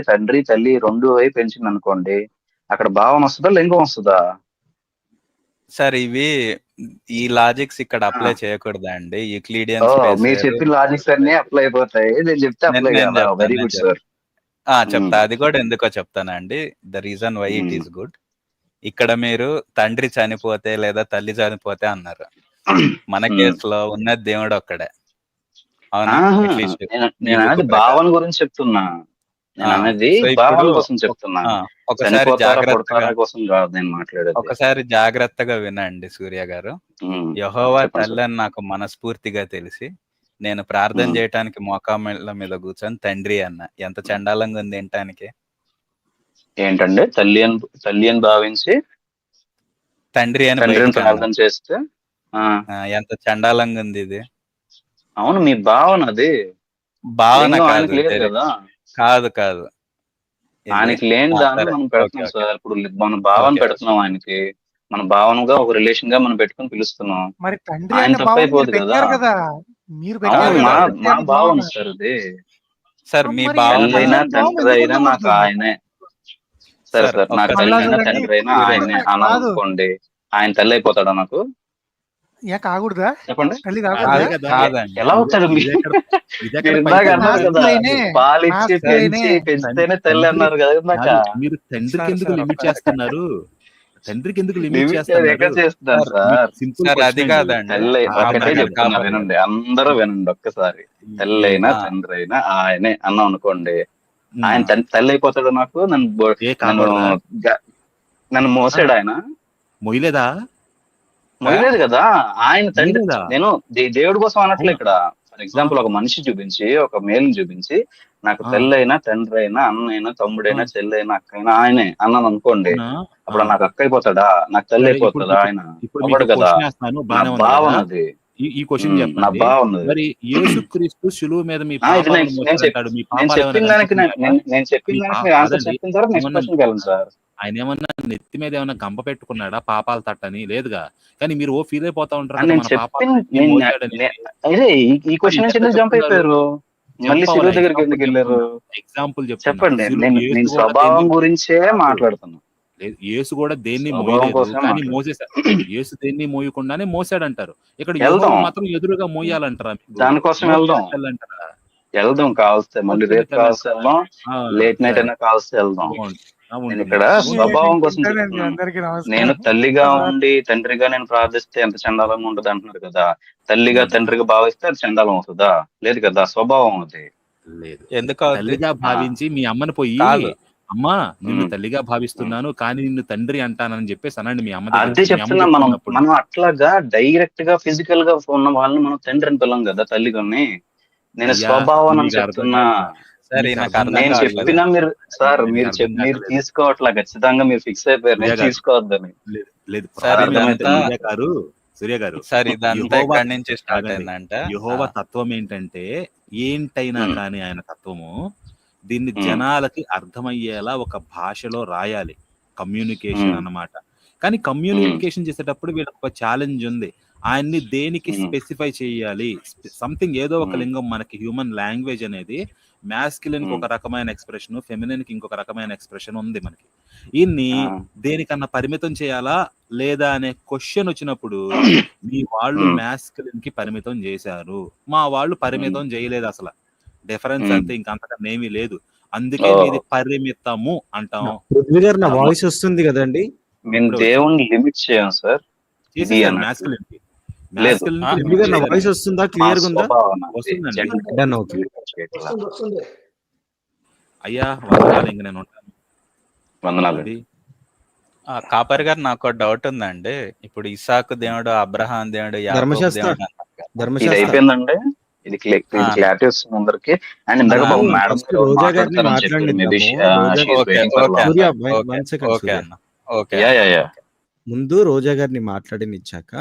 తండ్రి తల్లి రెండు వైపు పెంచింది అనుకోండి, అక్కడ భావం వస్తుందా లింగం వస్తుందా? సార్ ఇవి ఈ లాజిక్స్ ఇక్కడ అప్లై చేయకూడదా అండి? యూక్లిడియన్ మీరు చెప్పిన లాజిక్స్ అన్ని అప్లై అయిపోతాయి. నేను చెప్తే అప్లై కదా. Very good sir. చెప్తా. అది కూడా ఎందుకో చెప్తానండి. The reason why it is good. ఇక్కడ మీరు తండ్రి చనిపోతే లేదా తల్లి చనిపోతే అన్నారు. మన కేసులో ఉన్నది దేవుడు ఒక్కడే. అవునా? At least నేను అనేది భావన గురించి చెప్తున్నా. నేను అనేది సో భావన ఇప్పుడు కోసం చెప్తున్నా. ఒకసారి చనిపోతారా జాగ్రత్తగా పుడతారా కోసం కాదు నేను మాట్లాడేది. ఒకసారి జాగ్రత్తగా వినండి సూర్య గారు. యెహోవా తల్లి అని నాకు మనస్ఫూర్తిగా తెలిసి నేను ప్రార్థన ఉమ్. చేయటానికి మోకాళ్ళ మీద కూర్చొని తండ్రి అన్న. ఎంత చండాలంగా ఉంది వినటానికి. ఏంటంటే తల్లి అని భావించి తండ్రి అని తండ్రిని బయటికి అన్నా. ప్రార్థన చేస్తే ఎంత చండాలంగా ఉంది ఇది. అవును, మీ భావన అది. భావన లింగం కాదు, ఆయనకి లేదు కదా, కాదు ఏంది? ఆయనకి లేని దాన్ని సరే, మనం ఓకే పెడుతున్నాం ఓకే సార్. ఇప్పుడు మన భావన ఓకే పెడుతున్నాం ఆయనకి, మన భావనగా ఒక రిలేషన్ గా మనం పెట్టుకుని పిలుస్తున్నాం. మరి తండ్రి ఆయన అనే భావన మీరు తప్పైపోదు కదా. పెట్టారు కదా, మీరు అవును, పెట్టారు కాదు కదా మా కాదు. తండ్రి మా అనే భావన భావన. సార్ అది. సార్ మీ మరి భావన తల్లి అయినా తండ్రి భావన తండ్రి ఎందుకు అయినా నాకు ఉండకూడదు? ఆయనే. సరే సార్ సార్, నాకు ఒక్క తల్లి మళ్ళా నిమిషం. అయినా చూడండి, తండ్రి అయినా సూర్య ఆయనే గారు అన్నాను కాదు అనుకోండి, ఆయన తల్లి అయిపోతాడా నాకు? ఏ కాకూడదా? చెప్పండి. తల్లి కాదు కాకూడదా? కదా. కాదండి. ఎలా అవుతాడు ఇదెక్కడ ఇదెక్కడ మీరు ఇందాక పైకి అన్నారు కదా, నాస్తికులైనే పాలిచ్చి నాస్తికులైనే పెంచితేనే తల్లి తండ్రి అన్నారు కదా ఇందాక. కాదు. మీరు తండ్రికి సార్ ఎందుకు సార్ లిమిట్ ఒక్క చేస్తున్నారు? తండ్రికి ఎందుకు లిమిట్ లిమిట్ చేస్తున్నారు? ఎక్కడ చేస్తున్నాను సార్ సార్? సింపుల్ సార్ అది క్వశ్చన్ అండి. కాదండి. తల్లి ఒకటే కాపర్ గారు చెప్తున్నా కాపర్ గారు వినండి, అందరూ వినండి ఒక్కసారి. తల్లి అయినా ఆ, తండ్రి అయినా ఆయనే అన్నాం అనుకోండి, ఆయన ఉమ్. తల్లి అయిపోతాడు నాకు? నన్ను నన్ను కాకూడదా? నన్ను మోసాడు ఆయన? మొయ్యలేదా? మొయ్యలేదు కదా. ఆయన తండ్రి, మొయ్యలేదా? నేను దేవుడి కోసం అనట్లే అవునా? ఇక్కడ. ఫర్ ఎగ్జాంపుల్ ఒక మనిషి చూపించి, ఒక మేలుని చూపించి, నాకు ఆ, తల్లి అయినా తండ్రి అయినా అన్న అయినా ఆ, తమ్ముడైనా చెల్లి అయినా అక్క అయినా ఆయనే అన్నాను అనుకోండి, అవునా? ఆ. అప్పుడు నాకు అక్క అయిపోతాడా? నాకు తల్లి సరే, ఇప్పుడు అయిపోతుందా? మీకు ఆయన ఇప్పుడు మీకు అవ్వడు కదా. క్వశ్చన్ వేస్తాను, నా బానే ఉంది కదా. భావన అది. ఈ క్వశ్చన్ నా చెప్పండి. భావన అది. మరి యేసుక్రీస్తు శిలువ మీద మీ ఇది పాపాలను నేను మోసాడంటాడు. మీ నేను పాపాలు ఏమైనా చెప్పిన దానికి కనిపించినాయా? నేను చెప్పిన మీ దానికి మీరు ఆన్సర్ కాదండి, చెప్పిన తర్వాత నెక్స్ట్ ఏమన్నా క్వశ్చన్కి వెళ్ళండి సార్. ఆయన ఏమన్నా నెత్తి మీద ఏమన్నా గంప పెట్టుకున్నాడా పాపాలు తట్టని? లేదుగా. కానీ మీరు ఫీల్ అయిపోతా ఉంటారు అని కదా, నేను మన చెప్పిన పాపాలన్నీ మోసాడని. అదే ఈ మరి క్వశ్చన్ ఇది నుంచి ఎట్లా ఎందుకు జంప్ చెప్తున్నారు? అయిపోయారు? మళ్ళీ జంప్ శిలువ అవ్వాలి. దగ్గరికి ఎందుకు వెళ్ళారు? ఎగ్జాంపుల్ చెప్తున్నా. చెప్పండి. నేను యేసు కూడా స్వభావం దేన్ని గురించే కాదు. మాట్లాడుతున్నా. లేదు, యేసు కూడా దేన్ని స్వభావం మోయలేదు, కోసమే కానీ మాట్లాడుతున్నా. మోసేశారు. యేసు దేన్ని మోయకుండానే మోసాడంటారు. ఇక్కడ వెళ్దాం, యెహోవా మాత్రం ఎదురుగా మోయాలంటారా? మీకు దానికోసం మోసేయాలి వెళ్దాం. వెళ్ళంటారా? కావస్తే మళ్ళీ మోస్తేనే రేపు కావస్తే తెల్లంటారా? వెళ్దాం, లేట్ నైట్ సరే, అయినా కావస్తే వెళ్దాం. బాగుంది. నేను ఉంటుంది. ఇక్కడ స్వభావం కోసం ఉంటానండి. చెప్తున్నాను. అందరికీ నేను నమస్కారం తల్లిగా సార్. ఉండి తండ్రిగా నేను ప్రార్థిస్తే ఎంత చండాలంగా ఉంటుంది అంటున్నారు కదా. తల్లిగా ఉమ్. తండ్రిగా భావిస్తే అది చండాలం అవుతుందా? లేదు కదా, స్వభావం అది. లేదు, ఎందుకు అవుద్ది? తల్లిగా భావించి మీ అమ్మని పోయి, కాదు. అమ్మా నిన్ను ఉమ్. తల్లిగా భావిస్తున్నాను కానీ నిన్ను తండ్రి అంటానని చెప్పేసి అనండి మీ అమ్మ అదే దగ్గరికి. మీ అమ్మ చెప్తున్నా, మనం చెప్తున్నప్పుడు మనం అట్లాగా డైరెక్ట్ గా ఫిజికల్ గా ఉన్న వాళ్ళని మనం తండ్రి అని పిల్లం కదా తల్లిగాని. నేను అయ్యా, స్వభావం అని మీకు అర్థం చెప్తున్నా. కావట్లా. సార్ మీకు నాకు అర్థం అర్థం నేను కావట్లేదు. చెప్పినా మీరు సార్ మీకు మీరు అర్థం మీరు కావట్లేదు. తీసుకోవట్లా, ఖచ్చితంగా మీరు ఫిక్స్ అయిపోయారు సూర్య నేను గారు, తీసుకోవద్దని. లేదు లేదు, సార్ ప్రాబ్లం ఏంటంటే ఇదంతా సూర్య గారు సార్ ఇదంతా యెహోవా ఎక్కడి నుంచి స్టార్ట్ ఆగండి. అయిందంటే యెహోవా తత్వం ఏంటంటే ఏంటైనా ఉమ్, కానీ ఆయన తత్వము దీన్ని ఉమ్, జనాలకి అర్థమయ్యేలా ఒక భాషలో రాయాలి. కమ్యూనికేషన్ ఉమ్, అన్నమాట. కానీ కమ్యూనికేషన్ చేసేటప్పుడు వీళ్ళకి ఒక ఛాలెంజ్ ఉంది. ఆయన్ని దేనికి ఉమ్, స్పెసిఫై చేయాలి? సంథింగ్ ఏదో ఒక ఉమ్, లింగం, మనకి హ్యూమన్ లాంగ్వేజ్ అనేది మ్యాస్కిలిన్ కి ఉమ్, ఒక రకమైన ఎక్స్ప్రెషన్, ఫెమినిన్ కి ఇంకొక రకమైన ఎక్స్ప్రెషన్ ఉంది మనకి. ఈయన్ని ఆ, దేనికన్నా పరిమితం చేయాలా లేదా అనే క్వశ్చన్ వచ్చినప్పుడు మీ వాళ్ళు ఉమ్, మ్యాస్కిలిన్ కి పరిమితం చేశారు, మా వాళ్ళు పరిమితం చేయలేదు. అసలు డిఫరెన్స్ ఉమ్. అంతే, ఇంకంతకన్నా ఏమీ లేదు. అందుకే ఓ, మీది పరిమితము అంటాం. పృథ్వీ గారు నా అమ్మ, వాయిస్ వస్తుంది కదండి? మేము ఇప్పుడే వచ్చింది. దేవుణ్ణి లిమిట్ చేయం సార్. ఇది చేసేసారు అన్నట్టు మ్యాస్కిలిన్ కి. లేదు. మ్యాస్కిలిన్ కి పృథ్వీ లిమిట్ గారు నా చేశారు. వాయిస్ వస్తుందా? మా క్లియర్ గా ఉందా? స్వభావం అది. వస్తుందండి. Gender done. ఓకే. చేయట్లా. అయ్యా వందనాలు, ఇంక నేను ఉంటాను. వందనాలు. అది కాపర్ గారు నాకు డౌట్ ఉందండి. ఇప్పుడు ఇసాకు దేవుడు, అబ్రహాం దేవుడు, యాకోబు ధర్మశాస్త్ర దేవుడు అన్నారు కదా. ఇది ధర్మశాస్త్ర అయిపోయిందండి. ఇది ఆ, క్లారిటీ వస్తుంది అందరికి. అండ్ ఇందాక మనము బాబు మేడం ఫస్ట్ గారు రోజా గారిని మాట్లాడతారని చెప్పారు. మేబీ మాట్లాడిద్దాము. Roja she's okay waiting for okay long. అన్న. Surya okay 1 second okay Surya. అన్న. ఓకే యా అన్న. Ya ya okay. ముందు రోజా గారిని మాట్లాడినిచ్చాక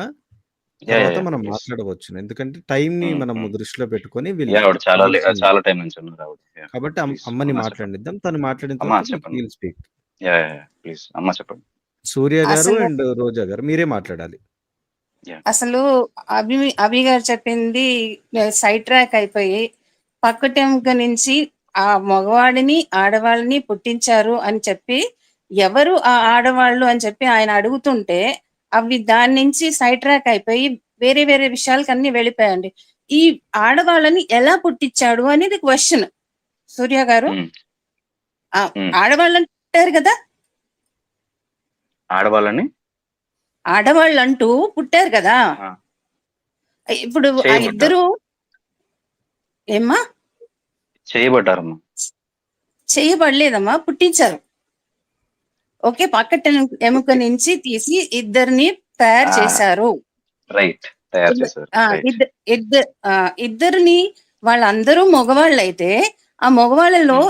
యా తర్వాత యా మనం ప్లీజ్. మాట్లాడవచ్చును. ఎందుకంటే టైం ని మనం దృష్టిలో పెట్టుకొని యా ఆవిడ చాలా అవసరం చాలా టైం నుంచి ఉన్నారు ఆవిడ. Yeah, కాబట్టి please. అమ్మని అమ్మా చెప్పండి. మాట్లాడిద్దాం. తను మాట్లాడిన అమ్మా తర్వాత చెప్పండి. Will speak. Yeah yeah please అమ్మా చెప్పండి. సూర్య గారు అసలు అండ్ రోజా గారు మీరే మాట్లాడాలి. అసలు అభి గారు చెప్పింది సైడ్ ట్రాక్ అయిపోయి పక్కటెంక నుంచి ఆ మగవాడిని ఆడవాళ్ళని పుట్టించారు అని చెప్పి ఎవరు ఆ ఆడవాళ్ళు అని చెప్పి ఆయన అడుగుతుంటే అవి దాని నుంచి సైడ్ ట్రాక్ అయిపోయి వేరే వేరే విషయాలకి అన్ని వెళ్ళిపోయండి. ఈ ఆడవాళ్ళని ఎలా పుట్టించాడు అనేది క్వశ్చన్. సూర్య గారు ఉమ్, ఆ ఉమ్. ఆడవాళ్ళు అంటారు కదా, ఆడవాళ్ళని ఆడవాళ్ళు అంటూ పుట్టారు కదా. ఆ, ఇప్పుడు ఆ చేయబడ్డారు. ఇద్దరు ఏమ్మా చేయబడ్డారమ్మా. చేయబడలేదమ్మా, పుట్టించారు. ఓకే, పక్కట ఎముక నుంచి తీసి ఇద్దరిని తయారు చేశారు. రైట్ తయారు చేశారు. రైట్. ఇద్దరిని వాళ్ళందరూ మగవాళ్ళైతే ఆ మగవాళ్ళలో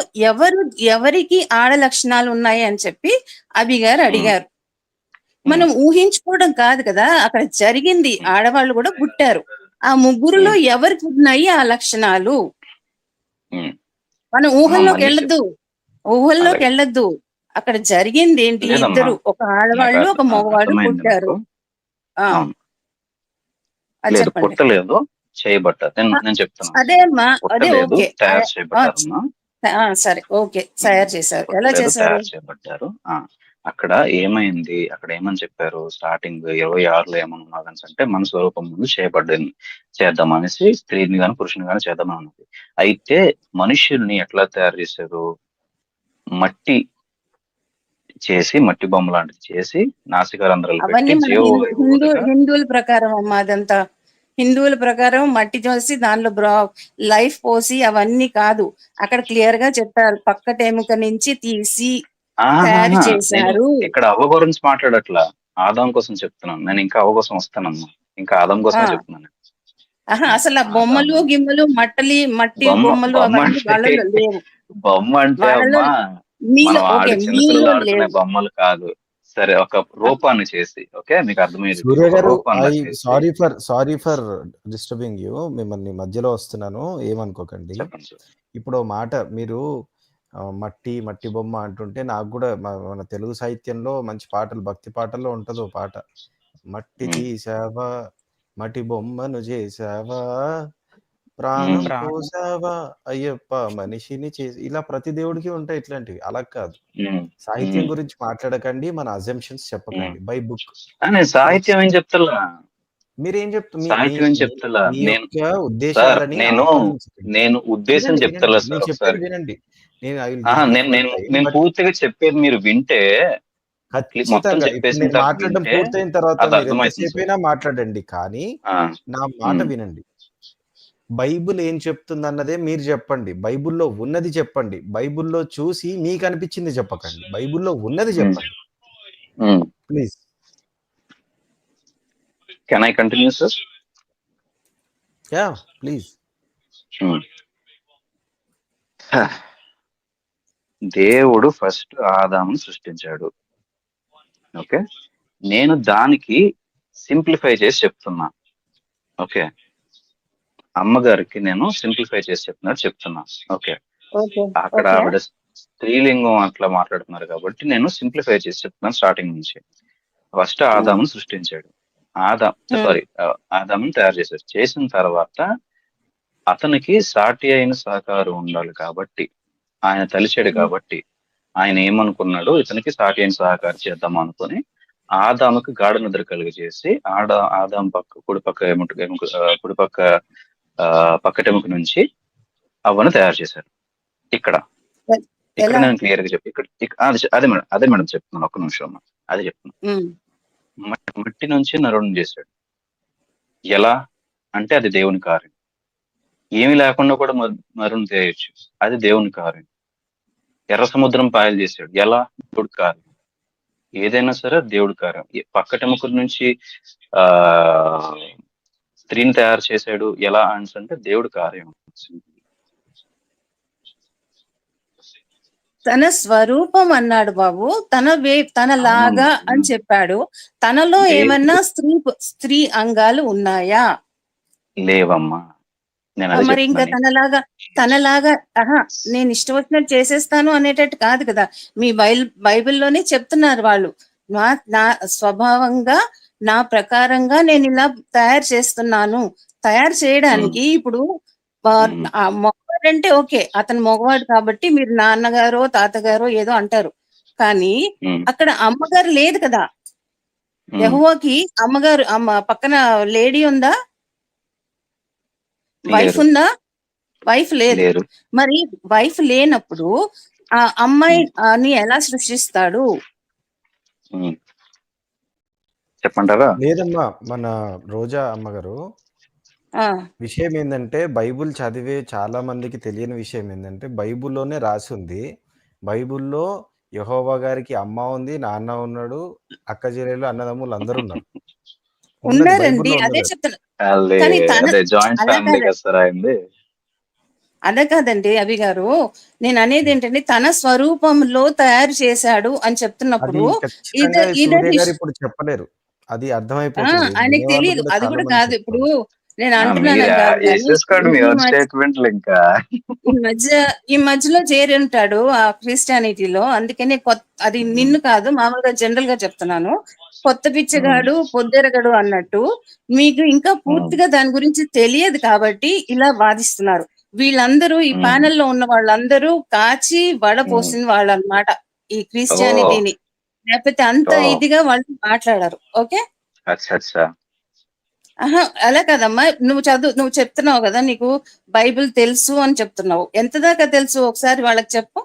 ఎవరికి ఆడ లక్షణాలు ఉన్నాయి అని చెప్పి అభి గారు అడిగారు. మనం ఊహించుకోవడం కాదు కదా, అక్కడ జరిగింది. ఆడవాళ్ళు కూడా పుట్టారు. ఆ ముగ్గురులో ఎవరికి ఉన్నాయి ఆ లక్షణాలు? మనం ఊహల్లోకి వెళ్ళొద్దు. అక్కడ జరిగింది ఏంటి? లేదమ్మా. ఇద్దరు, ఒక ఆడవాళ్ళు ఒక మగవాడు అర్థమైంది పుట్టారు. నాకు. ఆ, అవును. అది లేదు, చెప్పండి. పుట్టలేదు, చేయబట్టారు. నేను చెప్తున్నాను. అదే అమ్మా, అదే పుట్టలేదు, ఓకే. తయారు చేయబడ్డారమ్మా. సరే, ఓకే, తయారు చేశారు. ఎలా పుట్టలేదు, చేశారు? తయారు చేయబడ్డారు. అక్కడ ఏమైంది, అక్కడ ఏమని చెప్పారు స్టార్టింగ్ 26లో ఏమన్నా అంటే మన స్వరూపం ముందు చేయబడ్డది చేద్దామనేసి స్త్రీని గాని పురుషుని గాని చేద్దామని అన్నది. అయితే మనుషుల్ని ఎట్లా తయారు చేశారు? మట్టి చేసి, మట్టి బొమ్మ లాంటిది చేసి నాసికారంధ్రాలు అవన్నీ పెట్టి మన హిందువుల ప్రకారం అమ్మా, అదంతా హిందువుల ప్రకారం మట్టి చూసి దానిలో లైఫ్ పోసి అవన్నీ కాదు. అక్కడ క్లియర్ గా చెప్పారు, పక్కటెముక నుంచి తీసి తయారు చేశారు. ఇక్కడ అవ్వ గురించి మాట్లాడట్లా, ఆదాం కోసం చెప్తున్నాను. నేను ఇంకా అవ్వ కోసం వస్తానమ్మా, ఇంకా ఆదాం కోసమే చెప్తున్నాను. అసలు ఆ బొమ్మలు గిమ్మలు మట్టి బొమ్మలు అవన్నీ వాళ్ళలో లేవు. బొమ్మ అంటే అమ్మా మనం చిన్నపిల్లలు ఆడుకునే బొమ్మలు కాదు. సరే, ఒక రూపాన్ని చేసి, ఓకే, మీకు అర్థమయ్యేది. సూర్య గారు, సారీ ఫర్ డిస్టర్బింగ్ యూ. మిమ్మల్ని మధ్యలో వస్తున్నాను, ఏమనుకోకండి. ఇప్పుడు మాట మీరు మట్టి బొమ్మ అంటుంటే నాకు కూడా మన తెలుగు సాహిత్యంలో మంచి పాటలు, భక్తి పాటల్లో ఉంటదో పాట, మట్టి తీసావా మట్టి బొమ్మను చేసావా ప్రాణం పోసావా అయ్యప్ప మనిషిని చేసి, ఇలా ప్రతి దేవుడికి ఉంటాయి ఇట్లాంటివి. అలా కాదు, సాహిత్యం గురించి మాట్లాడకండి, మన అజంప్షన్స్ చెప్పకండి. By book. సాహిత్యం ఏం చెప్తా, మీరేం చెప్తా, ఉద్దేశాలని నేను ఉద్దేశం చెప్తా. వినండి, నేను పూర్తిగా చెప్పేది మీరు వింటే ఖచ్చితంగా మాట్లాడడం పూర్తయిన తర్వాత ఎంతసేపైనా మాట్లాడండి, కానీ నా మాట వినండి. బైబుల్ ఏం చెప్తుంది అన్నదే మీరు చెప్పండి. బైబుల్లో ఉన్నది చెప్పండి. బైబుల్లో చూసి మీకు అనిపించింది చెప్పకండి. బైబుల్లో ఉన్నది చెప్పండి please. Can I continue sir? Yeah, please. దేవుడు ఫస్ట్ ఆదామును సృష్టించాడు. ఓకే, నేను దానికి సింప్లిఫై చేసి చెప్తున్నా. ఓకే, అమ్మగారికి నేను సింప్లిఫై చేసి చెప్తున్నా. ఓకే, అక్కడ ఆవిడ స్త్రీలింగం అట్లా మాట్లాడుతున్నారు కాబట్టి నేను సింప్లిఫై చేసి చెప్తున్నాను. స్టార్టింగ్ నుంచి ఫస్ట్ ఆదామును సృష్టించాడు. ఆదామును తయారు చేశాడు. చేసిన తర్వాత అతనికి సాటి అయిన సహకారం ఉండాలి కాబట్టి, ఆయన తలిచాడు కాబట్టి ఆయన ఏమనుకున్నాడు, ఇతనికి సాటి అయిన సహకారం చేద్దాం అనుకుని ఆదాముకి గాఢ నిద్ర కలిగజేసి ఆదాం కుడిపక్క పక్కటెముక నుంచి అవ్వను తయారు చేశారు. ఇక్కడ నేను క్లియర్ గా చెప్పి అదే మేడం చెప్తున్నాను. ఒక్క నిమిషం, అదే చెప్తున్నాను. మట్టి నుంచి నరుణ్ణి చేశాడు. ఎలా అంటే అది దేవుని కార్యం. ఏమి లేకుండా కూడా నరుణ్ణి చేయొచ్చు, అది దేవుని కార్యం. ఎర్ర సముద్రం పాయలు చేశాడు. ఎలా? దేవుడి కార్యం. ఏదైనా సరే దేవుడి కార్యం. పక్కటెముక నుంచి స్త్రీని తయారు చేశాడు. ఎలా అంటే దేవుడి కార్యం. తన స్వరూపం అన్నాడు బాబు, తనలాగా అని చెప్పాడు. తనలో ఏమన్నా స్త్రీ అంగాలు ఉన్నాయా? లేవమ్మా. మరి ఇంకా తనలాగా నేను ఇష్టం వచ్చినట్టు చేసేస్తాను అనేటట్టు కాదు కదా. మీ బైబిల్లోనే చెప్తున్నారు వాళ్ళు, నా స్వభావంగా నా ప్రకారంగా నేను ఇలా తయారు చేస్తున్నాను. తయారు చేయడానికి ఇప్పుడు మగవాడంటే ఓకే, అతను మగవాడు కాబట్టి మీరు నాన్నగారో తాతగారో ఏదో అంటారు. కానీ అక్కడ అమ్మగారు లేదు కదా. యెహోవాకి అమ్మగారు పక్కన లేడీ ఉందా? వైఫ్ ఉందా? వైఫ్ లేదు. మరి వైఫ్ లేనప్పుడు ఆ అమ్మాయిని ఎలా సృష్టిస్తాడు? చెప్పంటారా? లేదమ్మా, మన రోజా అమ్మగారు, విషయం ఏంటంటే బైబుల్ చదివే చాలా మందికి తెలియని విషయం ఏంటంటే బైబుల్లోనే రాసి ఉంది. బైబుల్లో యెహోవా గారికి అమ్మ ఉంది, నాన్న ఉన్నాడు, అక్క చెల్లెలు, అన్నదమ్ములు అందరూ ఉన్నారు. ఉన్నారండి. అదే చెప్తున్నా, కానీ తన అదే జాయింట్ అలా ఫ్యామిలీ కాదు కదా సార్ అయింది. అదే కాదండి అవి గారు, నేను అనేది ఏంటంటే తన స్వరూపంలో తయారు చేశాడు అని అది చెప్తున్నప్పుడు ఖచ్చితంగా ఈ ఇదర్ సూర్య గారు ఇప్పుడు చెప్పలేరు. అది అర్థమైపోతుంది. ఆయనకి వినేవాళ్ళు తెలియదు, కూడా అది చాలా కూడా మంది కాదు. ఇప్పుడు చెప్తారు. నేను మీరు అంటున్నానని కాదు, కానీ వేసేసుకోండి మీ ఈ ఓన్ మధ్య స్టేట్మెంట్లు ఇంకా. ఈ మధ్యలో చేరి ఉంటాడు ఆ క్రిస్టియానిటీలో, అందుకనే అది నిన్ను కాదు, మామూలుగా జనరల్ గా చెప్తున్నాను. కొత్త పిచ్చగాడు పొద్దెరగడు అన్నట్టు మీకు ఇంకా పూర్తిగా దాని గురించి తెలియదు కాబట్టి ఇలా వాదిస్తున్నారు. వీళ్ళందరూ ఈ ప్యానెల్ లో ఉన్న వాళ్ళందరూ కాచి వడపోసిన వాళ్ళు అన్నమాట ఈ ఓ క్రిస్టియానిటీని. లేకపోతే అంత ఓ ఇదిగా వాళ్ళు మాట్లాడారు. ఓకే. అచ్చా అచ్చా. ఆహా, అలా కదమ్మా. నువ్వు చెప్తున్నావు కదా, నీకు బైబిల్ తెలుసు అని చెప్తున్నావు. ఎంత దాకా తెలుసు ఒకసారి వాళ్ళకి చెప్పు.